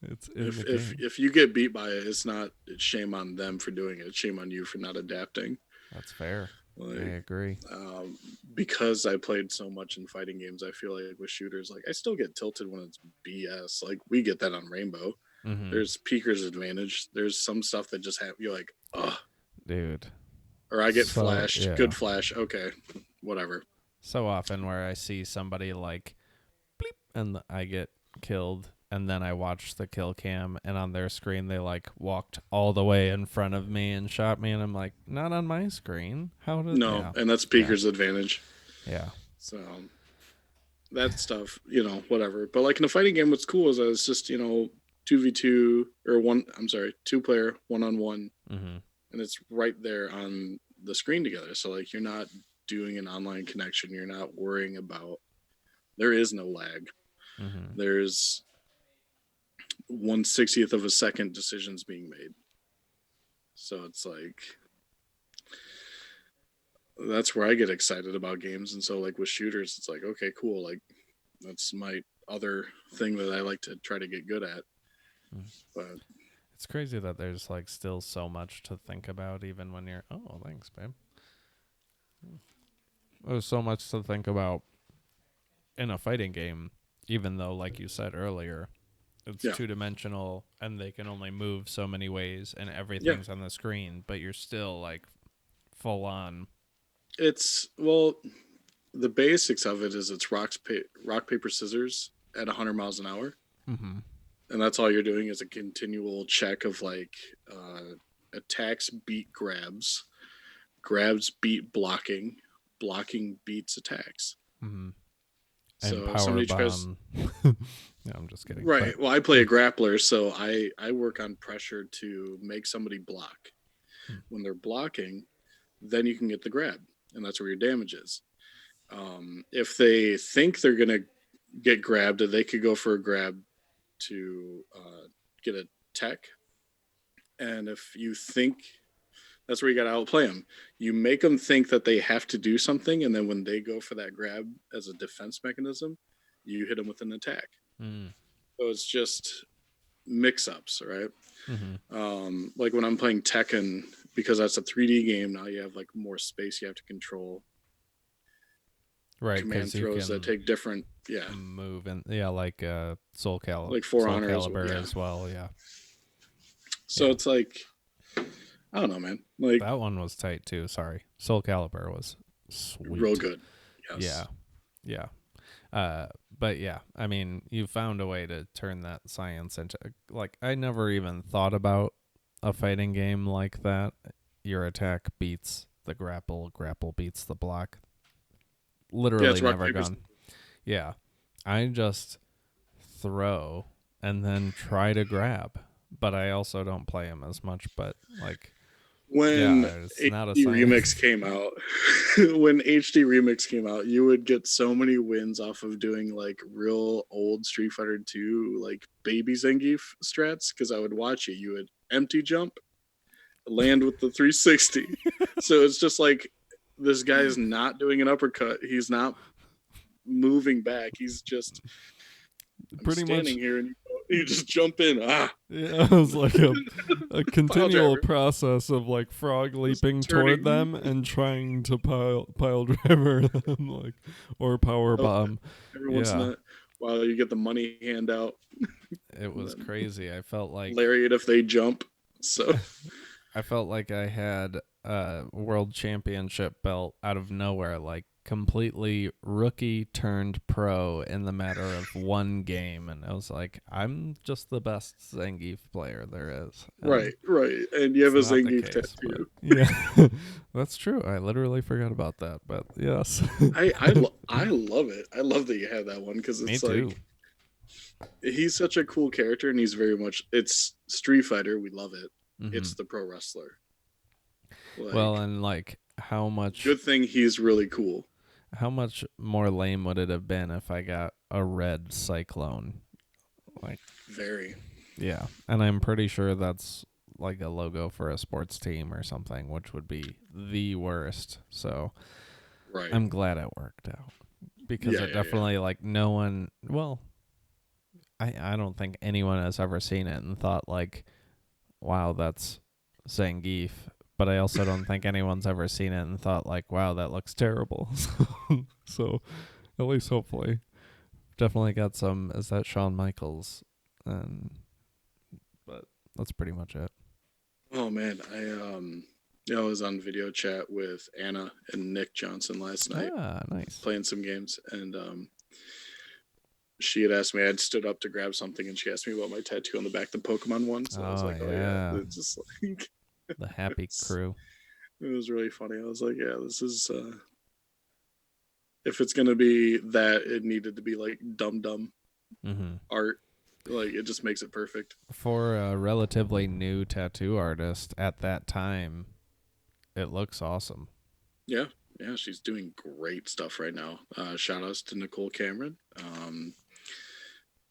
It's in If the if game. if you get beat by it, it's shame on them for doing it. It's shame on you for not adapting. That's fair. I Like, agree. um, because I played so much in fighting games, I feel like with shooters, like I still get tilted when it's BS. Like we get that on Rainbow. Mm-hmm. There's Peeker's advantage. There's some stuff that just have you're like, ugh. Dude. Or I get So flashed. yeah. Good flash. Okay, whatever. So often where I see somebody like bleep and I get killed and then I watch the kill cam and on their screen they like walked all the way in front of me and shot me and I'm like, not on my screen. How did No, yeah. and that's Yeah. Peeker's advantage. Yeah. So that stuff, whatever. But like in a fighting game, what's cool is that it's just 2v2 or one. I'm sorry, 2-player 1-on-1, Mm-hmm. and it's right there on the screen together. So like you're not doing an online connection. You're not worrying about. There is no lag. Mm-hmm. There's 1/60th of a second decisions being made. So it's like that's where I get excited about games. And so like with shooters, it's like okay, cool. Like that's my other thing that I like to try to get good at. Mm. But It's crazy that there's like still so much to think about even when you're oh thanks babe. There's so much to think about in a fighting game, even though like you said earlier, it's yeah, two dimensional and they can only move so many ways and yeah, everything's on the screen, but you're still like full on. it's the basics of it is it's rock paper scissors at 100 miles an hour, Mm-hmm. and that's all you're doing is a continual check of like attacks beat grabs, grabs beat blocking, blocking beats attacks. Mm-hmm. And So if power somebody tries, bomb. No, I'm just kidding. But right. Well, I play a grappler, so I work on pressure to make somebody block. When they're blocking, then you can get the grab, and that's where your damage is. If they think they're gonna get grabbed, they could go for a grab to get a tech. And if you think that's where you got to outplay them, you make them think that they have to do something, and then when they go for that grab as a defense mechanism, you hit them with an attack. mm, So it's just mix-ups, right? mm-hmm. Like when I'm playing Tekken, because that's a 3D game now, you have like more space you have to control. Right, Command because you throws that can take different, yeah, move and like Soul like For Soul Honor, Calibur yeah. as well. Yeah, So yeah. it's like, I don't know, man. Like, That one was tight too. Sorry, Soul Calibur was real sweet. good. Yes. Yeah, yeah. But yeah, I mean, you found a way to turn that science into like I never even thought about a fighting game like that. Your attack beats the grapple, grapple beats the block. Yeah, Literally it's rock never paper. gone. Yeah, I just throw and then try to grab, but I also don't play him as much. But like, yeah, When it's not a HD science. Remix came out, when HD Remix came out, you would get so many wins off of doing like real old Street Fighter 2, like baby Zangief strats. Because I would watch it. You would empty jump, land with the 360. So it's just like this guy is not doing an uppercut. He's not moving back. He's just, I'm Pretty much. standing here and you just jump in. Ah, Yeah, it was like a pile continual driver. process of like frog Just leaping toward turning. them and trying to pile driver them, like, or power Oh, bomb. every once in Yeah, a while, you get the money handout. it And was then crazy. lariat if they jump. So I felt like I had a world championship belt out of nowhere, like completely rookie turned pro in the matter of one game, and I was like, I'm just the best Zangief player there is. And right, and you have it's a not the Zangief case, but tattoo. yeah, that's true. I literally forgot about that, but yes, I love it. I love that you have that one because me it's too. like he's such a cool character, and he's very much it's Street Fighter. We love it. Hmm. It's the pro wrestler. Well, Like, and like good thing he's really cool. how much more lame would it have been if I got a red cyclone? Like, Very yeah, and I'm pretty sure that's like a logo for a sports team or something, which would be the worst. So right. I'm glad it worked out because Yeah, it yeah, yeah. definitely like no one. Well, I don't think anyone has ever seen it and thought like, wow, that's Zangief. But I also don't think anyone's ever seen it and thought like, wow, that looks terrible. So at least hopefully, definitely got some. Is that Shawn Michaels? And but that's pretty much it. Oh man, I was on video chat with Anna and Nick Johnson last night Ah, nice. playing some games, and she had asked me. I'd stood up to grab something, and she asked me about my tattoo on the back, the Pokemon one. So I was Oh like, "Oh yeah," yeah, it's just like the Happy Crew. it was really funny. I was like, "Yeah, this is if it's gonna be that, it needed to be like dumb Mm-hmm. art. Like it just makes it perfect." For a relatively new tattoo artist at that time, it looks awesome. Yeah, yeah, she's doing great stuff right now. Shout outs to Nicole Cameron.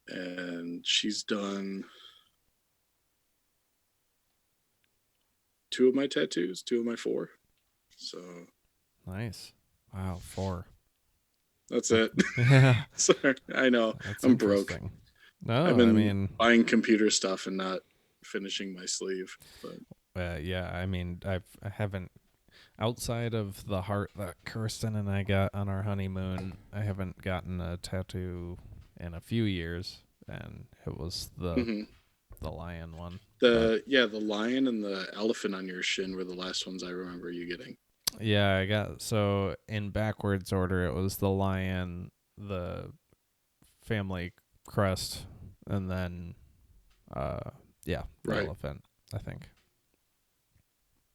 And she's done two of my tattoos, two of my four. So Nice. Wow, 4. that's it. Yeah, Sorry, I know that's I'm broke. interesting. I've No, I been mean, buying computer stuff and not finishing my sleeve. But yeah, I mean, I haven't outside of the heart that Kirsten and I got on our honeymoon. I haven't gotten a tattoo in a few years, and it was mm-hmm. the lion one. But the lion and the elephant on your shin were the last ones I remember you getting. yeah, I got so in backwards order. It was the lion, the family crest, and then yeah, the Right. elephant. I think.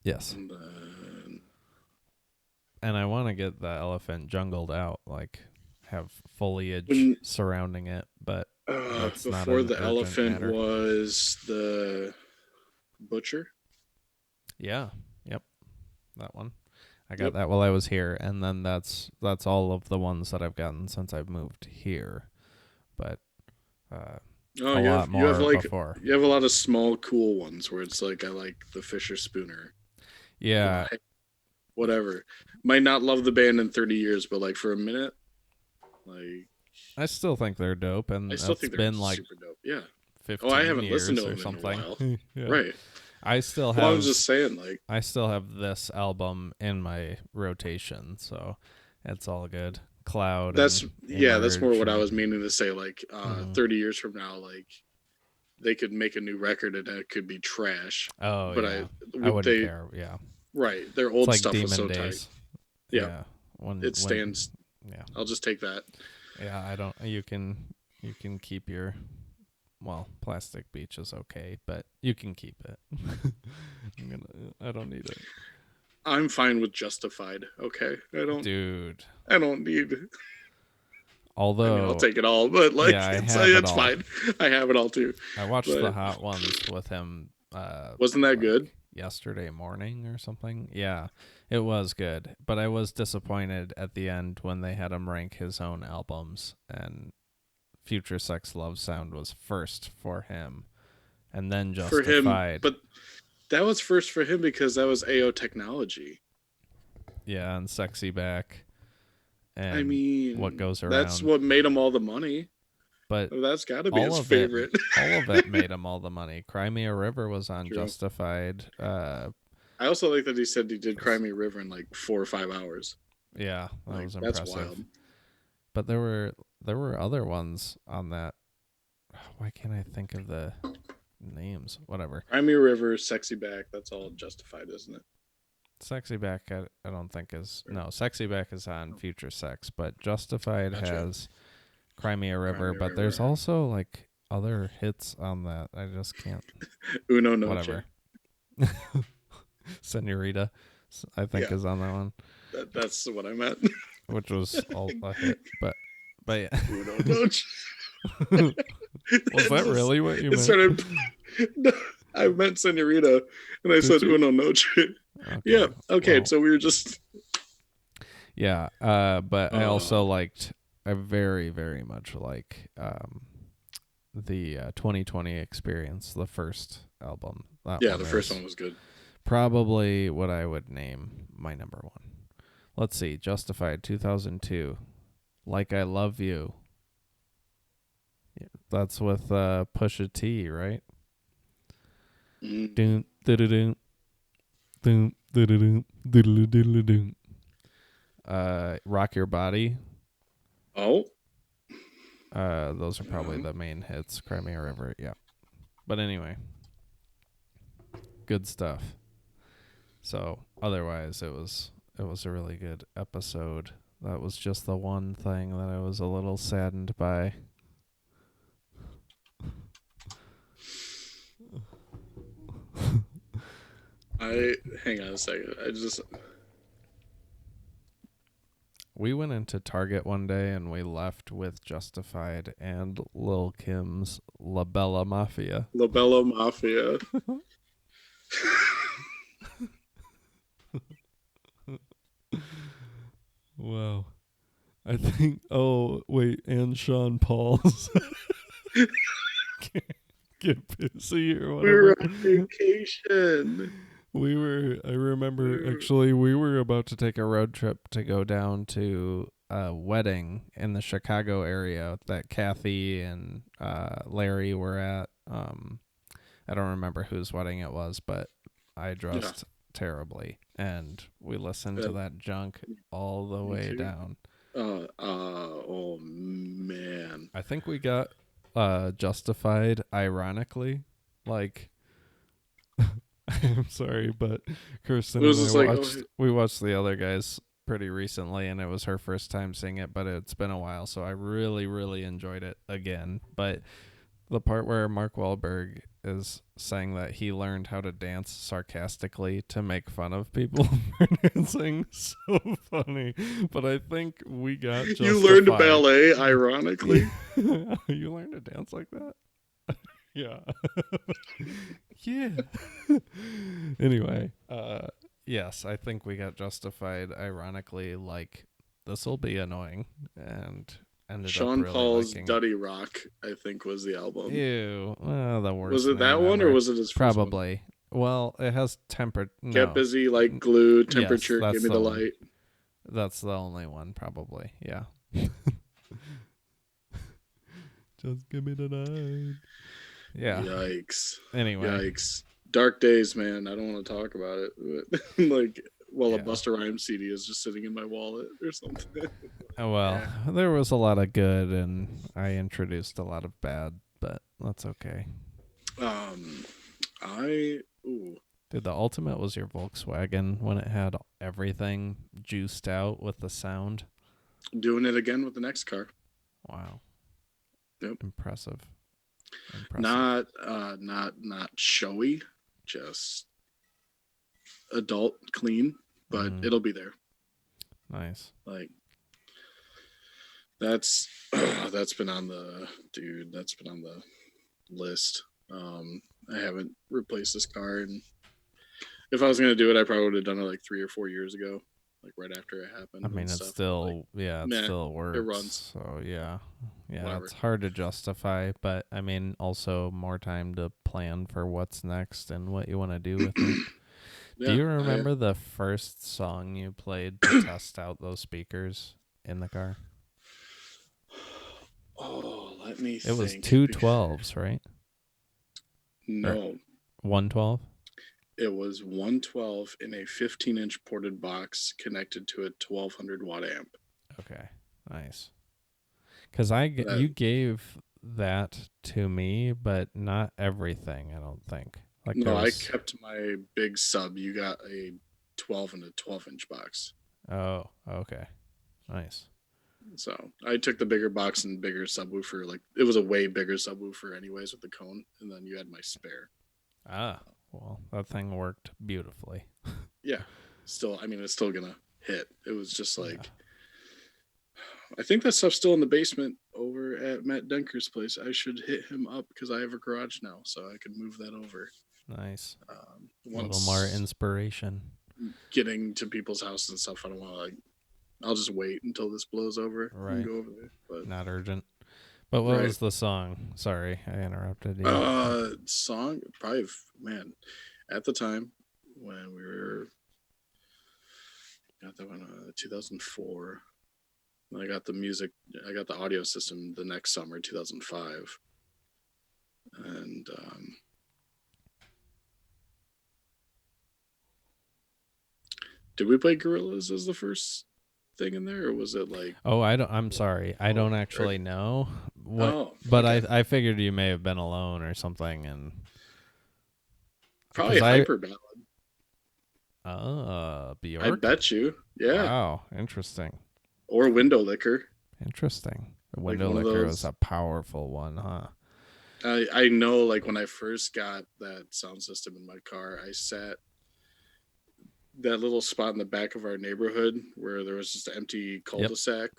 Yes. And then And I want to get the elephant jungled out, like have foliage When surrounding it, but that's not before an the urgent elephant matter. was the butcher. Yeah. Yep. That one. I got Yep. that while I was here, and then that's all of the ones that I've gotten since I've moved here. But Oh, a lot you have more like before. you have a lot of small cool ones where it's like I like the Fisher Spooner. Yeah. Hey, whatever. Might not love the band in 30 years, but like for a minute, like I still think they're dope, I and still that's think they're been like super dope. Yeah. Oh, I 15 haven't listened years to or them in a something. while. Yeah. Right. I still Well, I was have just saying, like, this album in my rotation, so it's all good. Cloud that's and yeah, that's more Emerge what I and was meaning to say. Like, mhm. 30 years from now, like they could make a new record and it could be trash. Oh But yeah. I would wouldn't they care. Yeah. right? Their It's old like stuff was Demon so tight. Days. Yeah, Yeah. it stands. Yeah. I'll just take that. Yeah, I don't you can keep your Plastic Beach is okay, but you can keep it. I don't need it. I'm fine with Justified. Okay, Dude. I don't need. I mean, I'll Although take it all, but like yeah, I have it it's all. fine. I have it all too. I watched the But Hot Ones with him wasn't that good? like yesterday morning or something. Yeah, it was good, but I was disappointed at the end when they had him rank his own albums, and Future Sex Love Sound was first for him, and then For him, Justified. but that was first for him because that was AO Technology. Yeah, and Sexy Back I and What mean, Goes that's Around. what made him all the money. But That's got to be all his of it favorite. all of it made him all the money. Cry Me a River was on True. Justified. I also like that he said he did Cry Me a River in like 4 or 5 hours. Yeah, that Like was that's impressive. wild. But there were other ones on that. Why can't I think of the names? Whatever. Cry Me a River, Sexy Back. That's all Justified, isn't it? Sexy Back I don't think is no, Sexy Back is on Future Sex, but Justified Gotcha. has Cry Me a River, Me a but there's River. also like other hits on that. I just can't. Uno Noche. Whatever. Senorita, I think is on that one. That's what I meant. Which was all a hit, but yeah. Uno Noche. Was that really what you it meant? started. No, I meant Senorita, and I Did said you? Uno Noche. Okay. Yeah. Okay. Well, So we were just. yeah. But I also liked. I very very much like the 2020 Experience, the first album. Yeah, the first one was good. Probably what I would name my number one. Let's see. Justified 2002. Like I Love You. Yeah, that's with Pusha T, right? Mm. Doom, doom, doom, doom, doom, doom. Rock Your Body. Oh. Those are probably the main hits. Cry Me a River, yeah. But anyway, good stuff. So otherwise, it was a really good episode. That was just the one thing that I was a little saddened by. Hang on a second. We went into Target one day and we left with Justified and Lil Kim's La Bella Mafia. La Bella Mafia. Wow. I think, oh, wait, and Sean Paul's Get Busy or whatever. We were on vacation. I remember, actually, we were about to take a road trip to go down to a wedding in the Chicago area that Kathy and Larry were at. I don't remember whose wedding it was, but I dressed terribly. And we listened to that junk all the way down. Oh, man. I think we got Justified, ironically. Like, I'm sorry, but Kirsten and I we watched the other guys pretty recently, and it was her first time seeing it, but it's been a while, so I really, really enjoyed it again. But the part where Mark Wahlberg is saying that he learned how to dance sarcastically to make fun of people for dancing. So funny. But I think we got justified. You learned ballet, ironically. You learned to dance like that? Yeah. Yeah. Anyway, yes, I think we got justified ironically, like, this will be annoying, and ended Sean up really Paul's liking Duddy Rock, I think, was the album. Ew. The worst. Was it that name one, ever. or was it his first one? Probably. Well, it has tempered. Get No. busy like glue, Yes, temperature, that's give me the the one. light. That's the only one, probably. Yeah. Just give me the night. Yeah. Yikes. Anyway. Yikes. Dark days, man. I don't want to talk about it. But like, well, Yeah. a Busta Rhymes CD is just sitting in my wallet or something. Well, there was a lot of good, and I introduced a lot of bad, but that's okay. Dude, the ultimate was your Volkswagen when it had everything juiced out with the sound. Doing it again with the next car. Wow. Yep. Impressive. Not showy, just adult clean, but it'll be there. Nice. Like, that's been on the list. I haven't replaced this car, and if I was gonna do it, I probably would have done it like 3 or 4 years ago, like right after it happened. I mean, it's still, it still works. It runs. So yeah, Whatever. it's hard to justify, but I mean, also more time to plan for what's next and what you want to do with it. Do you remember the first song you played to test out those speakers in the car? Oh, let me think. It was 2 12s, right? No. 112? It was 112 in a 15-inch ported box connected to a 1200 watt amp. Okay, nice. Because you gave that to me, but not everything, I don't think. Like, no, I kept my big sub. You got a 12 and a 12-inch box. Oh, okay. Nice. So I took the bigger box and bigger subwoofer. Like, it was a way bigger subwoofer anyways with the cone. And then you had my spare. Well, that thing worked beautifully. Yeah. Still, I mean, it's still going to hit. It was just like, I think that stuff's still in the basement over at Matt Denker's place. I should hit him up because I have a garage now, so I could move that over. Nice. A little more inspiration. Getting to people's houses and stuff, I don't want to, like, I'll just wait until this blows over and go over there. But not urgent. But what was the song? Sorry, I interrupted you. Song, probably, man, at the time when we were, got that one 2004. I got the audio system the next summer, 2005. And did we play Gorillaz as the first thing in there, or was it like? Oh, I'm sorry, I don't actually know what. But okay. I figured you may have been alone or something, and probably Hyper Ballad. Bjork. I bet you. Yeah. Wow, interesting. Or Window Licker. Interesting. Window Licker was a powerful one, huh? I know, like, when I first got that sound system in my car, I sat that little spot in the back of our neighborhood where there was just an empty cul-de-sac.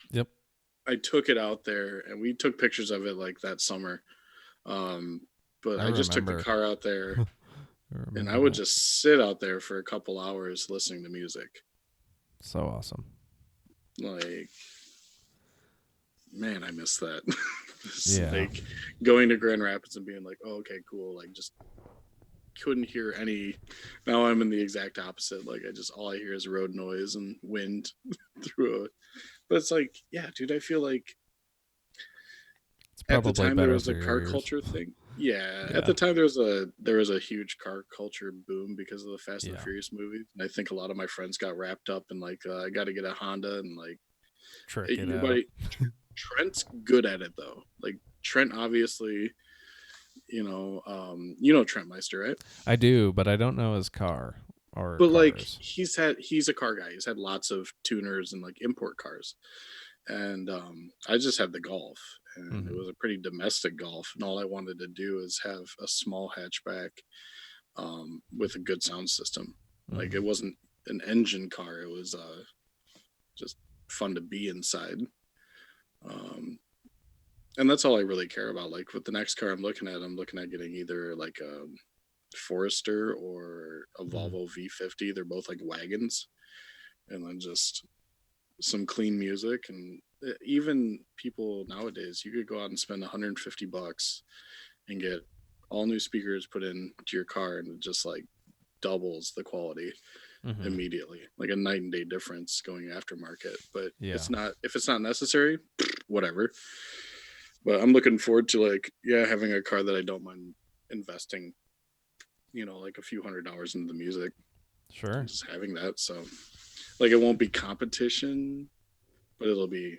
Yep. I took it out there, and we took pictures of it like that summer. But I just took the car out there, and I would just sit out there for a couple hours listening to music. So awesome. Like, man, I miss that. Like going to Grand Rapids and being like, oh, okay, cool. Like, just couldn't hear any. Now I'm in the exact opposite. Like, all I hear is road noise and wind through it. But it's like, yeah, dude, I feel like at the time there was a car culture thing. Yeah, at the time there was a huge car culture boom because of the Fast and the Furious movie. And I think a lot of my friends got wrapped up in, like, I got to get a Honda, and like, Trent's good at it though. Like, Trent, obviously, you know Trent Meister, right? I do, but I don't know his car or. But cars. Like, he's a car guy. He's had lots of tuners and like import cars, and I just had the Golf, and it Mm-hmm. was a pretty domestic Golf, and all I wanted to do is have a small hatchback with a good sound system. Like Mm-hmm. it wasn't an engine car; it was just fun to be inside. Um, and that's all I really care about. Like with the next car I'm looking at getting either like a Forester or a Mm-hmm. Volvo V50. They're both like wagons, and then just some clean music. And even people nowadays, you could go out and spend 150 bucks and get all new speakers put into your car, and it just like doubles the quality Mm-hmm. immediately, like a night and day difference going aftermarket. But Yeah. it's not, if it's not necessary, whatever. But I'm looking forward to like, yeah, having a car that I don't mind investing, like a few $100s into the music, and Sure. just having that. So like it won't be competition, but it'll be,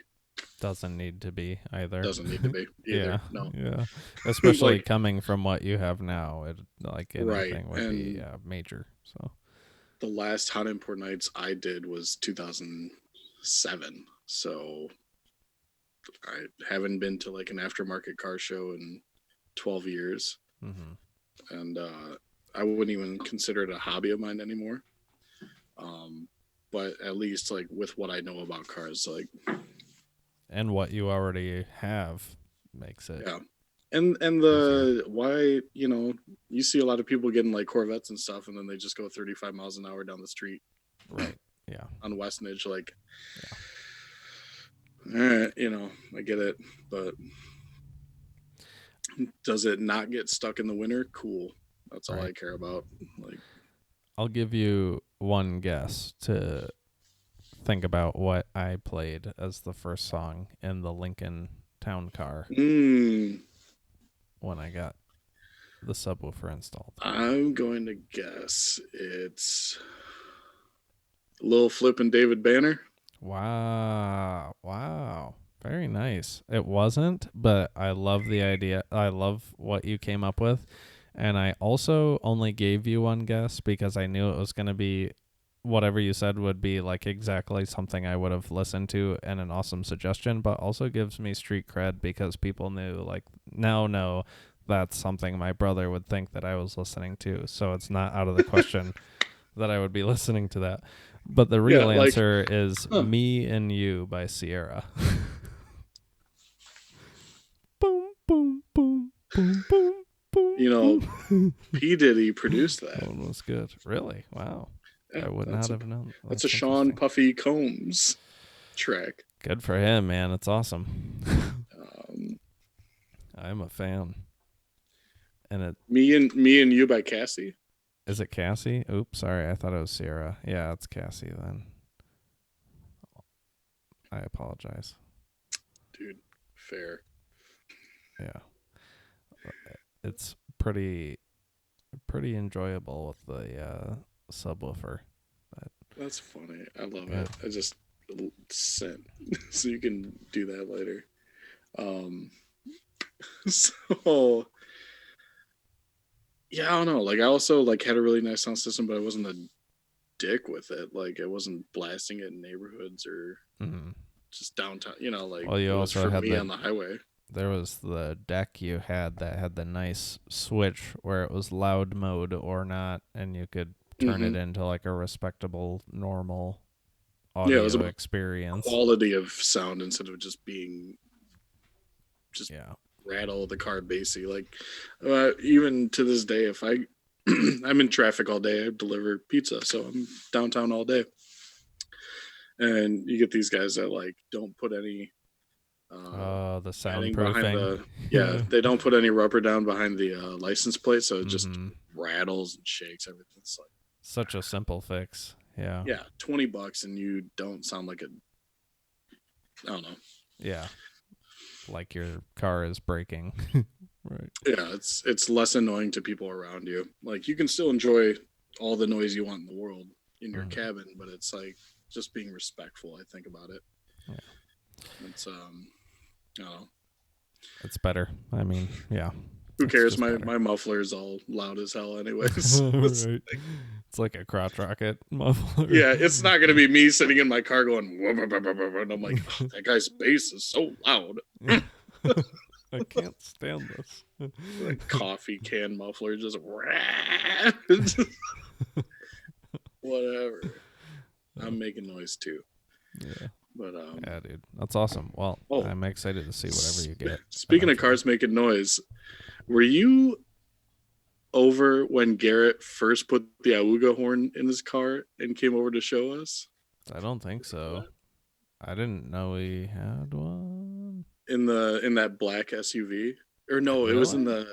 Doesn't need to be either. doesn't need to be either. Yeah. No. Yeah. Especially Like, coming from what you have now, it like right. anything would be And major. So. the last hot import nights I did was 2007. So I haven't been to like an aftermarket car show in 12 years. Mm-hmm. And I wouldn't even consider it a hobby of mine anymore. Um, but at least like with what I know about cars, like, And what you already have makes it yeah. And easier. the why, you see a lot of people getting like Corvettes and stuff, and then they just go 35 miles an hour down the street Right. Yeah. on Westnedge. Like, Yeah. all right, I get it, but does it not get stuck in the winter? Cool. That's all Right. I care about. Like, I'll give you one guess to think about what I played as the first song in the Lincoln Town Car mm, when I got the subwoofer installed. I'm going to guess it's Lil Flip and David Banner. Wow. Wow. Very nice. It wasn't, but I love the idea. I love what you came up with. And I also only gave you one guess because I knew it was going to be whatever you said would be like exactly something I would have listened to and an awesome suggestion, but also gives me street cred because people knew like now know that's something my brother would think that I was listening to. So it's not out of the question that I would be listening to that. But the Yeah, real like, answer is huh. Me and You by Sierra. Boom, boom, boom, boom, boom, boom, You know, boom. P Diddy produced that. That one was good. Really? Wow. Yeah, I would not have known. that's a That's Sean interesting. Puffy Combs track. Good for him, man. It's awesome. Um, I'm a fan. And it Me and You by Cassie. is it Cassie? Oops, sorry. I thought it was Sierra. Yeah, it's Cassie then. I apologize. Dude, fair. Yeah. It's pretty enjoyable with the subwoofer. But That's funny. I love yeah. it. I just sent so you can do that later. Um, so yeah, I don't know. Like I also like had a really nice sound system, but I wasn't a dick with it. Like I wasn't blasting it in neighborhoods or Mhm. just downtown. Like Well, you it was also for had me on the highway. there was the deck you had that had the nice switch where it was loud mode or not, and you could turn it Hmm. into like a respectable normal Yeah, it was audio about experience. quality of sound instead of just being just Yeah. rattle the car bassy. Like even to this day, if I I'm in traffic all day, I deliver pizza, so I'm downtown all day, and you get these guys that like don't put any uh, The padding behind soundproofing. the, yeah, they don't put any rubber down behind the license plate, so it just Mm-hmm. rattles and shakes everything. It's like, Such a simple fix. Yeah. yeah, $20 and you don't sound like a, I don't know. Yeah. Like your car is breaking. Right. Yeah, it's less annoying to people around you. Like you can still enjoy all the noise you want in the world in your Mm-hmm. cabin, but it's like just being respectful. I think about it. Yeah. It's I don't know. It's better. I mean, yeah. Who It's cares? just My better. my muffler is all loud as hell, anyways. Right. It's like a crotch rocket muffler. Yeah, it's not gonna be me sitting in my car going, and I'm like, oh, that guy's bass is so loud. I can't stand this. Like coffee can muffler, just whatever. I'm making noise too. Yeah. But Yeah, dude. That's awesome. Well, oh, I'm excited to see whatever you get. Speaking eventually. of cars making noise, were you over when Garrett first put the Auga horn in his car and came over to show us? I don't think so. I didn't know he had one. In that black SUV? Or no, Really? it was in the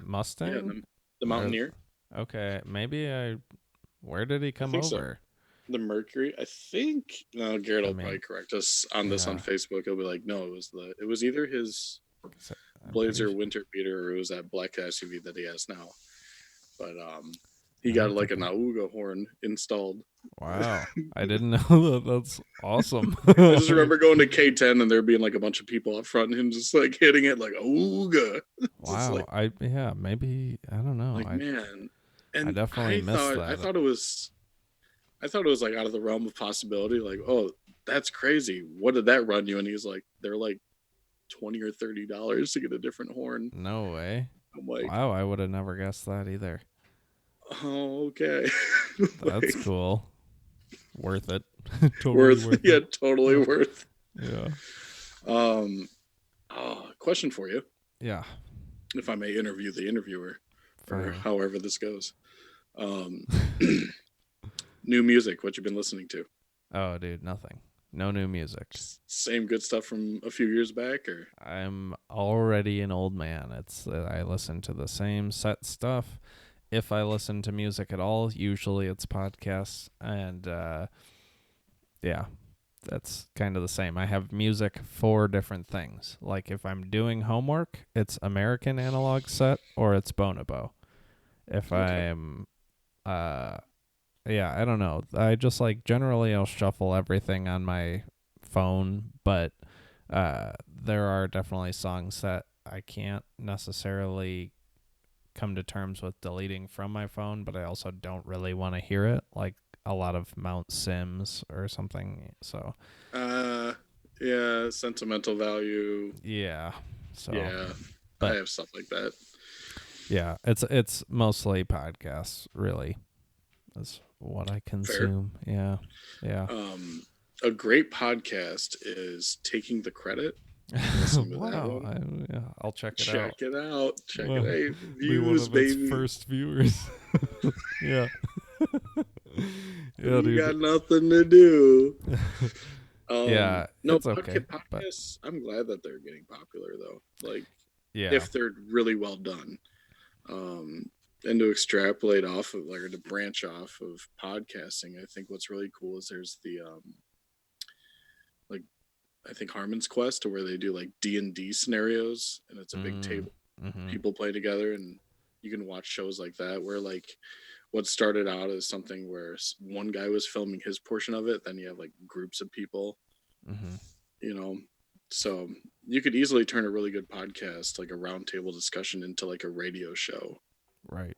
Mustang? the Mountaineer. Okay, maybe where did he come I think over? so. The Mercury, I think. No, Garrett will probably correct us on this on Yeah. Facebook. He'll be like, no, it was either his Blazer winter beater or it was that black SUV that he has now. But he got like an Auga horn installed. Wow, I didn't know that. That's awesome. I just remember going to K10 and there being like a bunch of people up front and him just like hitting it like Auga. Wow, like, maybe I don't know. Like man, and I definitely missed that. I thought it was like out of the realm of possibility. Like, oh, that's crazy. What did that run you? And he's like, they're like $20 or $30 to get a different horn. No way. I'm like, wow, I would have never guessed that either. Oh, okay. That's cool. Worth it. Totally worth it. Yeah, totally worth. Yeah. Question for you. Yeah. If I may interview the interviewer, or however this goes. New music, what you been listening to? Oh, dude, nothing. No new music. Same good stuff from a few years back, or? I'm already an old man. I listen to the same set stuff. If I listen to music at all, usually it's podcasts, and yeah, that's kind of the same. I have music for different things. Like if I'm doing homework, it's American Analog Set or it's Bonobo. If I'm yeah, I don't know. I just like generally I'll shuffle everything on my phone, but there are definitely songs that I can't necessarily come to terms with deleting from my phone, but I also don't really want to hear it, like a lot of Mount Sims or something. So yeah, sentimental value. Yeah. So yeah, but I have stuff like that. Yeah, it's mostly podcasts, really. That's what I consume. Fair. Yeah. A great podcast is Taking the Credit. Wow, I'll check it out. Check it out. Check it out. Views, baby. Its first viewers. Yeah. Yeah, you got nothing to do. Yeah, no, it's okay. Podcasts. I'm glad that they're getting popular, though. Like, yeah, if they're really well done. And to extrapolate off of, like, or to branch off of podcasting, I think what's really cool is there's the like, I think Harmon's Quest, to where they do like D&D scenarios, and it's a big table, people play together, and you can watch shows like that where like what started out as something where one guy was filming his portion of it, then you have like groups of people, you know, so you could easily turn a really good podcast, like a roundtable discussion, into like a radio show. Right.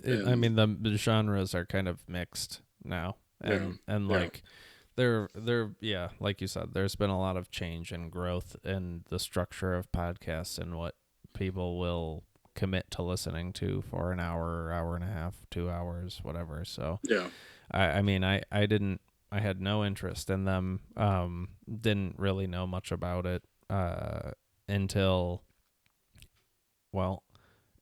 I mean, the genres are kind of mixed now, and like they're like you said, there's been a lot of change and growth in the structure of podcasts and what people will commit to listening to for an hour, hour and a half, 2 hours, whatever. So I mean, I had no interest in them. Didn't really know much about it until, well,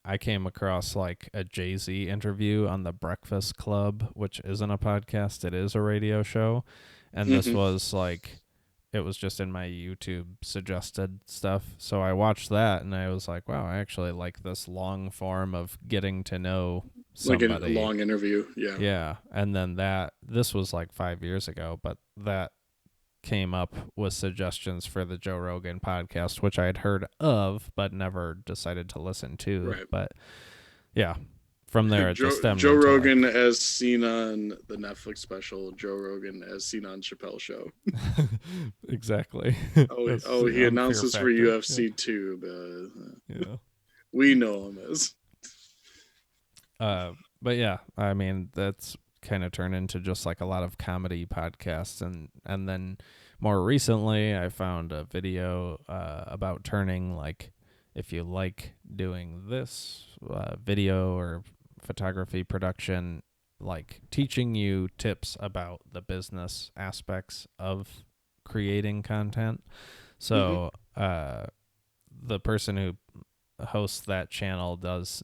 I came across like a Jay-Z interview on the Breakfast Club, which isn't a podcast, it is a radio show. And this was like, it was just in my YouTube suggested stuff. So I watched that and I was like, wow, I actually like this long form of getting to know somebody. Like a long interview. Yeah. Yeah. And then this was like 5 years ago, but that came up with suggestions for the Joe Rogan podcast, which I had heard of but never decided to listen to. Right. But yeah, from there it just stemmed Joe Rogan as seen on the Netflix special, Joe Rogan as seen on Chappelle Show. Exactly. He announces for UFC too, but we know him as. But yeah, I mean that's kind of turned into just like a lot of comedy podcasts, and then more recently I found a video about turning, like, if you like doing this video or photography production, like teaching you tips about the business aspects of creating content. Mm-hmm. So the person who hosts that channel does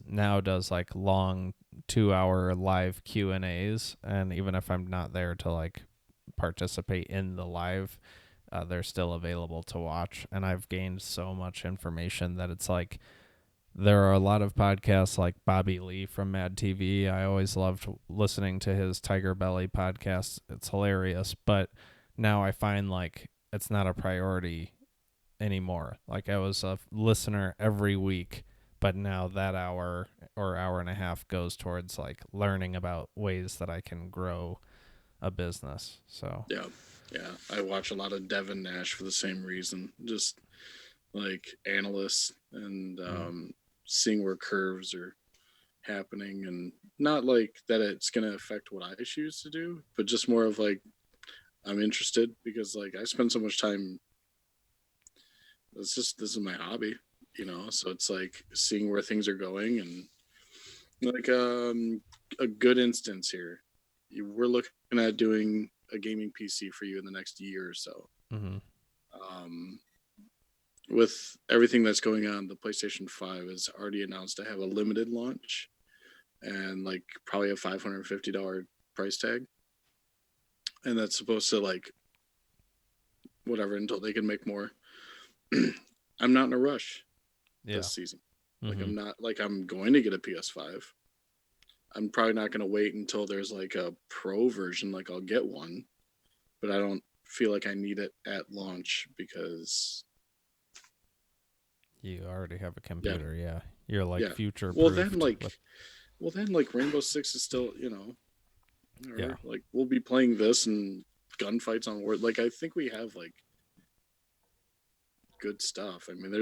like long 2-hour live Q&As, and even if I'm not there to like participate in the live, they're still available to watch. And I've gained so much information that it's like there are a lot of podcasts like Bobby Lee from Mad TV. I always loved listening to his Tiger Belly podcast. It's hilarious, but now I find like it's not a priority anymore. Like I was a listener every week, but now that hour or hour and a half goes towards like learning about ways that I can grow a business. So, Yeah, yeah. I watch a lot of Devin Nash for the same reason. Just like analysts and seeing where curves are happening, and not like that it's going to affect what I choose to do, but just more of like I'm interested because like I spend so much time. This is my hobby, So it's like seeing where things are going, and like a good instance here. We're looking at doing a gaming PC for you in the next year or so. mm-hmm. Um, with everything that's going on, the PlayStation 5 is already announced to have a limited launch and like probably a $550 price tag. And that's supposed to like whatever until they can make more. I'm not in a rush Yeah. this season. Like Mm-hmm. I'm not like I'm going to get a PS5. I'm probably not going to wait until there's like a pro version. Like I'll get one, but I don't feel like I need it at launch because You already have a yeah, computer, yeah. You're like yeah. future Well then proofed like with well then like Rainbow Six is still yeah. whatever. Like we'll be playing this and gunfights on War. Like I think we have like good stuff. I mean,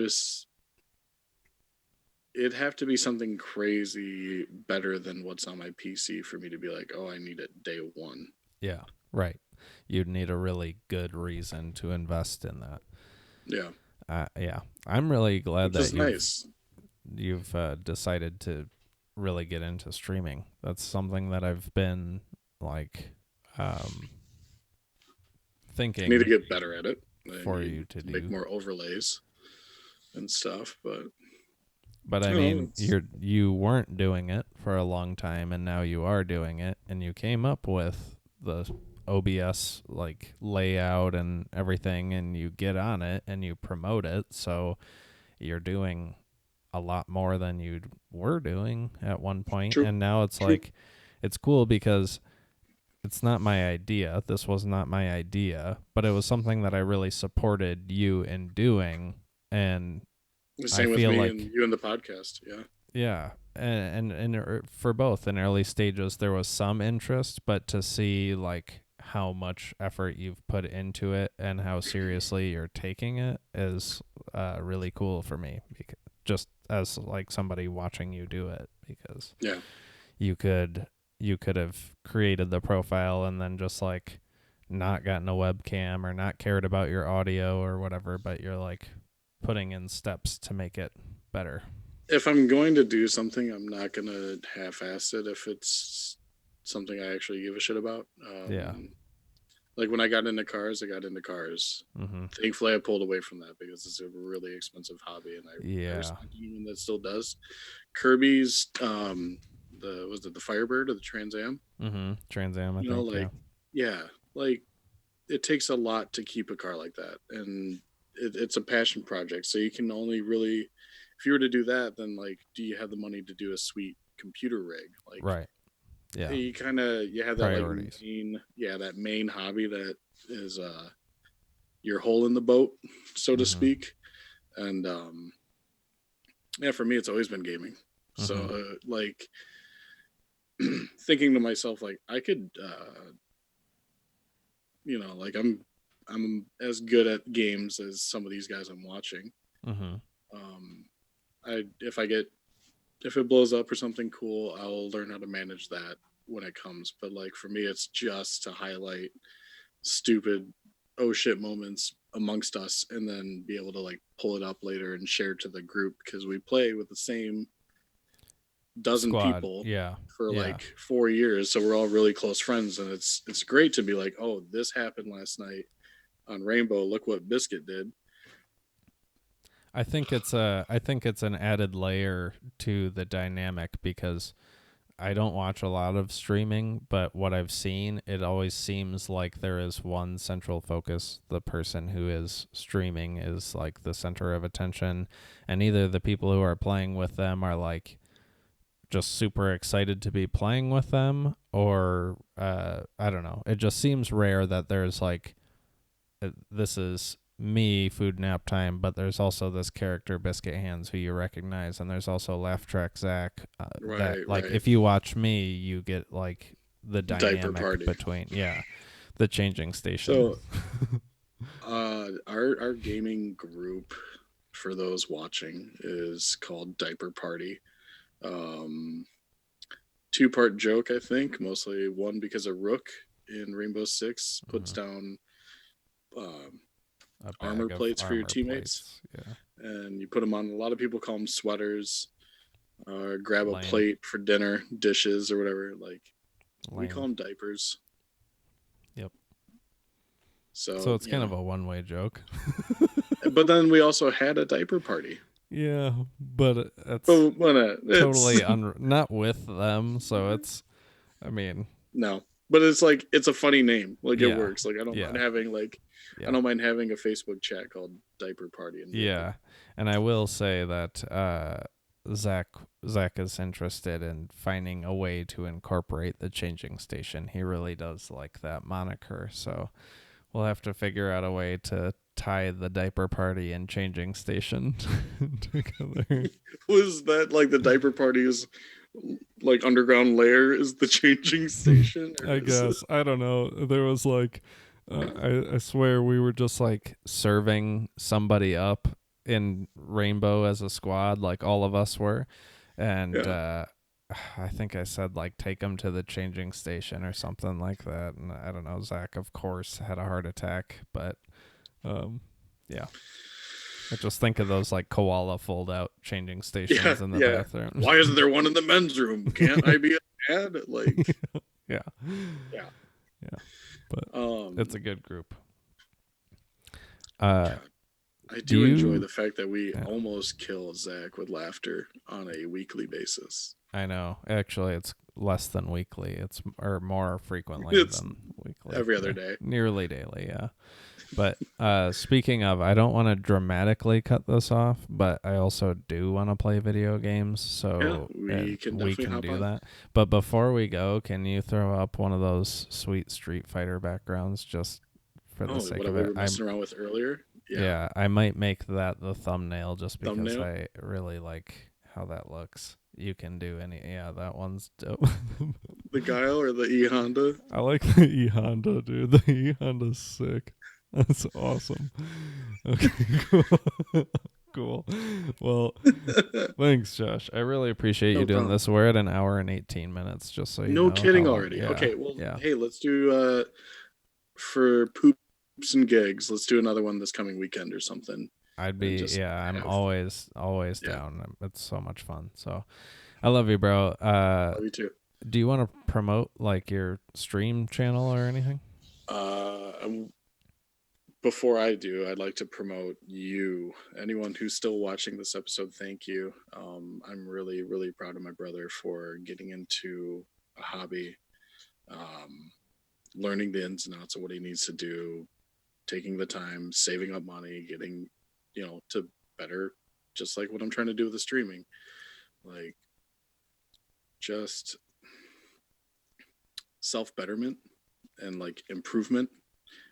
it'd have to be something crazy better than what's on my PC for me to be like, oh, I need it day one. Yeah. Right. You'd need a really good reason to invest in that. Yeah, Yeah. I'm really glad which that is nice. you've decided to really get into streaming. That's something that I've been like um, I need to thinking get better at it. I for need you to to make do. more overlays and stuff, but But I no, mean, you weren't doing it for a long time, and now you are doing it, and you came up with the OBS like layout and everything, and you get on it and you promote it. So you're doing a lot more than you were doing at one point, true, and now it's true. like it's cool because it's not my idea. This was not my idea, but it was something that I really supported you in doing, and The I same with feel me like and you in the podcast. Yeah, yeah, and for both in early stages there was some interest, but to see like how much effort you've put into it and how seriously you're taking it is really cool for me, because just as like somebody watching you do it, because yeah. you could have created the profile and then just like not gotten a webcam or not cared about your audio or whatever, but you're like putting in steps to make it better. If I'm going to do something, I'm not gonna half-ass it. If it's something I actually give a shit about, Yeah. like when I got into cars, I got into cars. Mhm. Thankfully, I pulled away from that because it's a really expensive hobby, and I Yeah. respect anyone that still does. Kirby's, the was it the Firebird or the Trans Am? Mhm. Trans Am, I think, yeah. Like yeah, like it takes a lot to keep a car like that, and it's a passion project. So you can only really, if you were to do that, then like, do you have the money to do a sweet computer rig? Like Right. Yeah. you have that like Priorities. that main hobby that is your hole in the boat, so to Mhm. speak. And yeah, for me, it's always been gaming. So Mhm. like thinking to myself, like I could, like I'm as good at games as some of these guys I'm watching. Mhm. Um, I if I get if it blows up or something cool, I'll learn how to manage that when it comes. But like for me, it's just to highlight stupid oh shit moments amongst us and then be able to like pull it up later and share to the group because we play with the same dozen Squad. people Yeah. for Yeah. like 4 years, so we're all really close friends, and it's great to be like, oh, this happened last night on Rainbow, look what Biscuit did. I think it's an added layer to the dynamic because I don't watch a lot of streaming, but what I've seen, it always seems like there is one central focus. The person who is streaming is like the center of attention, and either the people who are playing with them are like just super excited to be playing with them, or I don't know. It just seems rare that there's like this is me, food nap time, but there's also this character Biscuit Hands who you recognize, and there's also Laugh Track Zach. That Right, like right. if you watch me, you get like the Diaper dynamic party. between the changing station. So our gaming group for those watching is called Diaper Party. um Two-part joke, I think, mostly one because a Rook in Rainbow Six puts Mhm. down um, A armor bag of plates for your armor teammates, plates. Yeah, and you put them on. A lot of people call them sweaters, or grab a lame, plate for dinner, dishes, or whatever. Like we call lame. them diapers. Yep. So So it's kind of a one-way joke. but then we also had a diaper party. Yeah, but it's But when it's totally not with them, so it's. I mean, no, but it's like it's a funny name. Like it yeah, works. Like yeah, I yeah. don't mind having a Facebook chat called Diaper Party and be like, Yeah, and I will say that Zach Zach is interested in finding a way to incorporate the changing station. He really does like that moniker, so we'll have to figure out a way to tie the diaper party and changing station together. was that like the Diaper Party's like underground lair is the changing station, or I is it? guess I don't know. There was like, I swear we were just like serving somebody up in Rainbow as a squad, like all of us were, and Yeah. I think I said like take them to the changing station or something like that, and I don't know. Zach, of course, had a heart attack, but um, yeah. I just think of those like koala fold out changing Yeah, stations in the yeah. bathroom. Why isn't there one in the men's room? Can't I be a dad? Like, Yeah, yeah. yeah, but it's a Um, good group. Uh, God, I do do enjoy you? the fact that we Yeah, almost kill Zach with laughter on a weekly basis. I know. Actually, it's less than weekly. It's or more frequently It's than weekly. every other Yeah, day. nearly daily. Yeah. But speaking of, I don't want to dramatically cut this off, but I also do want to play video games, Yeah, so we can we definitely can hop do on. that. But before we go, can you throw up one of those sweet Street Fighter backgrounds just for the Oh, sake what of we it? were messing around with earlier? Yeah, Yeah, I might make that the thumbnail just because thumbnail. I really like how that looks. You can do any, yeah, that one's dope. The Guile or the E Honda? I like the E Honda, dude. The E Honda's sick. That's awesome. Okay, cool. Cool. Well, thanks, Josh. I really appreciate you No doing problem. this. We're at an hour and 18 minutes, just so you No know how kidding long. already. Yeah, Okay, well, yeah. hey, let's do for poops and gigs. Let's do another one this coming weekend or something, I'd and be, just yeah, I'm have always yeah. down. It's so much fun. So I love you, bro. Love you too. Do you want to promote like your stream channel or anything? I'm before I do, I'd like to promote you. Anyone who's still watching this episode, thank you. I'm really, really proud of my brother for getting into a hobby, um, learning the ins and outs of what he needs to do, taking the time, saving up money, getting, to better, just like what I'm trying to do with the streaming. Like, just self betterment and like improvement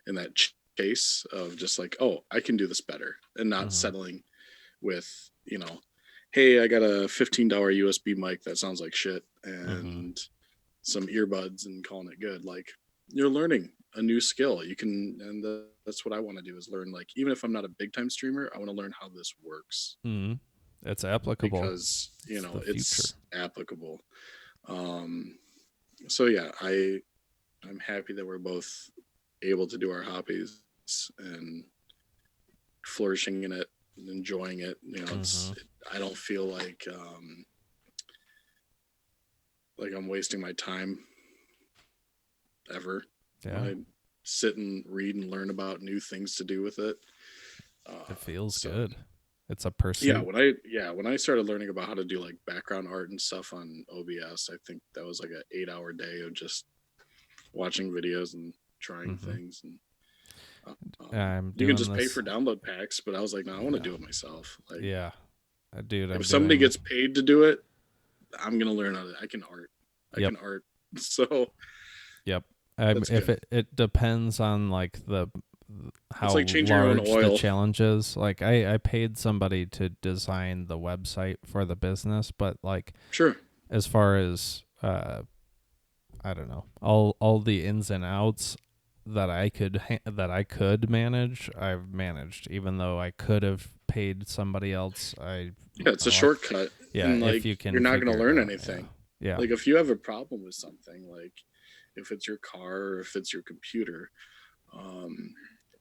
in that chase of just like, oh, I can do this better, and not Mm-hmm. settling with, hey, I got a $15 USB mic that sounds like shit Mm-hmm. and some earbuds and calling it good. Like, you're learning a new skill. You can, and that's what I want to do is learn. Like, even if I'm not a big time streamer, I want to learn how this works. Mm-hmm. It's applicable. because It's the future. it's applicable. So yeah, I'm happy that we're both able to do our hobbies and flourishing in it and enjoying it. I don't feel like I'm wasting my time ever. Yeah. I sit and read and learn about new things to do with it. It feels so, good. It's a pursuit. When I started learning about how to do like background art and stuff on OBS, I think that was like an 8-hour day of just watching videos and trying things. And you can just pay for download packs, but I was like, no, I want to do it myself. Like, yeah, dude. if somebody gets paid to do it, I'm gonna learn how to. I can art. I can art. So. Yep. If it depends on like how it's like changing your own large oil. the challenge is. Like I paid somebody to design the website for the business, but like sure, as far as I don't know, all the ins and outs that I could manage, I've managed. Even though I could have paid somebody else, it's a shortcut. Yeah, and like if you can, you're not going to learn out, anything. Yeah. Like if you have a problem with something, like if it's your car or if it's your computer,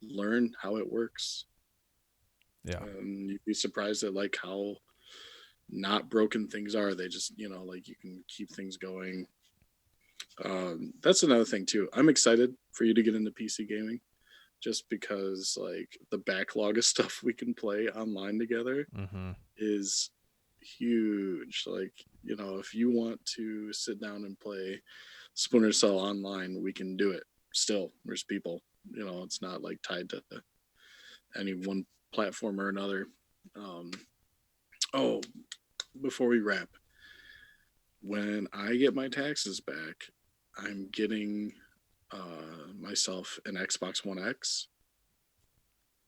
learn how it works. Yeah. And you'd be surprised at like how not broken things are. They just, like you can keep things going. That's another thing too. I'm excited for you to get into PC gaming just because like the backlog of stuff we can play online together is huge. Like, if you want to sit down and play Splinter Cell online, we can do it. Still, there's people, it's not like tied to any one platform or another. Before we wrap, when I get my taxes back, I'm getting myself an Xbox One X.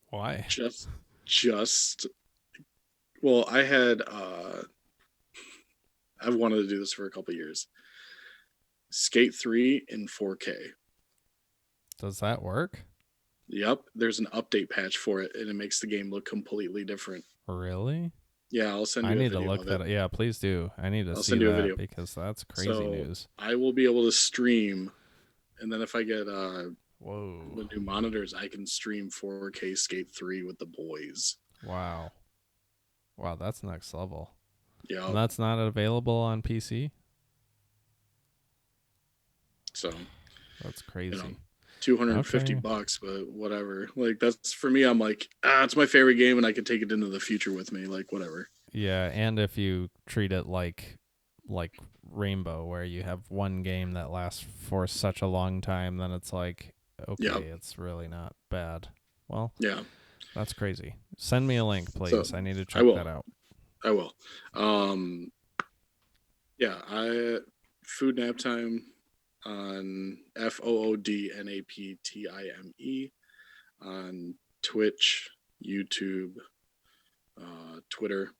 Why? Well, I've wanted to do this for a couple of years. Skate 3 in 4K. Does that work? Yep, there's an update patch for it, and it makes the game look completely different. Really? Yeah, I'll send you a video. I need to look that up. Yeah, please do. I need to see send you a that video because that's crazy news. I will be able to stream, and then if I get the new monitors, I can stream 4K Skate 3 with the boys. Wow, that's next level. Yeah, and that's not available on PC. So that's crazy. $250, but whatever. Like that's for me. I'm like, it's my favorite game, and I can take it into the future with me. Like whatever. Yeah, and if you treat it like Rainbow, where you have one game that lasts for such a long time, then it's like, okay, it's really not bad. Well, yeah, that's crazy. Send me a link, please. I need to check that out. I will. Food Nap Time on FOODNAPTIME on Twitch, YouTube, Twitter.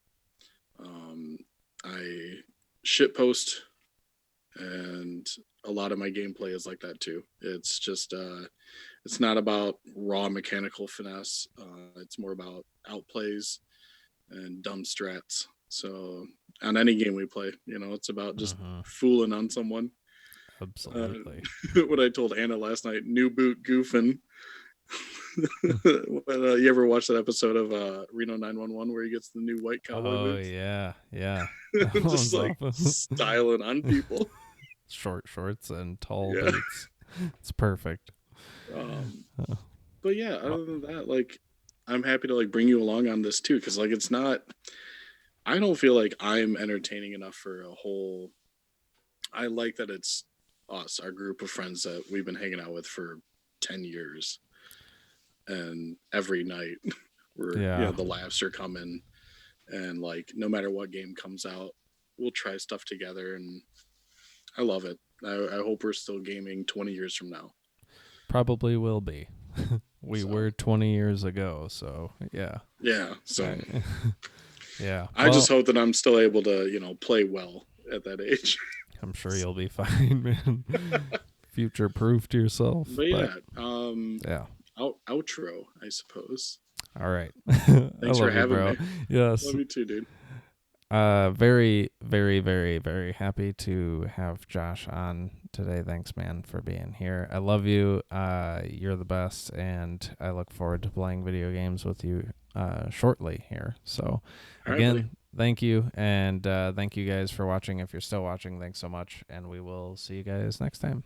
I shitpost, and a lot of my gameplay is like that too. It's just it's not about raw mechanical finesse. It's more about outplays and dumb strats. So on any game we play, it's about just fooling on someone. Absolutely. What I told Anna last night, new boot goofing. You ever watch that episode of Reno 911 where he gets the new white cowboy boots? Yeah. Just like styling on people. Short shorts and tall boots. It's perfect. But yeah, other than that, like, I'm happy to like bring you along on this too, because like it's not. I don't feel like I'm entertaining enough for a whole. I like that it's us, our group of friends that we've been hanging out with for 10 years. And every night the laughs are coming, and like no matter what game comes out, we'll try stuff together, and I love it. I hope we're still gaming 20 years from now. Probably will be. We were 20 years ago, so yeah. So yeah, I just hope that I'm still able to play well at that age. I'm sure you'll be fine, man. Future proofed yourself. But outro, I suppose. All right. Thanks for having me. Yes. Love you too, dude. Very, very, very, very happy to have Josh on today. Thanks, man, for being here. I love you. You're the best, and I look forward to playing video games with you shortly here. So, All right, buddy. again, thank you, and thank you guys for watching. If you're still watching, thanks so much, and we will see you guys next time.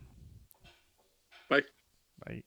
Bye. Bye.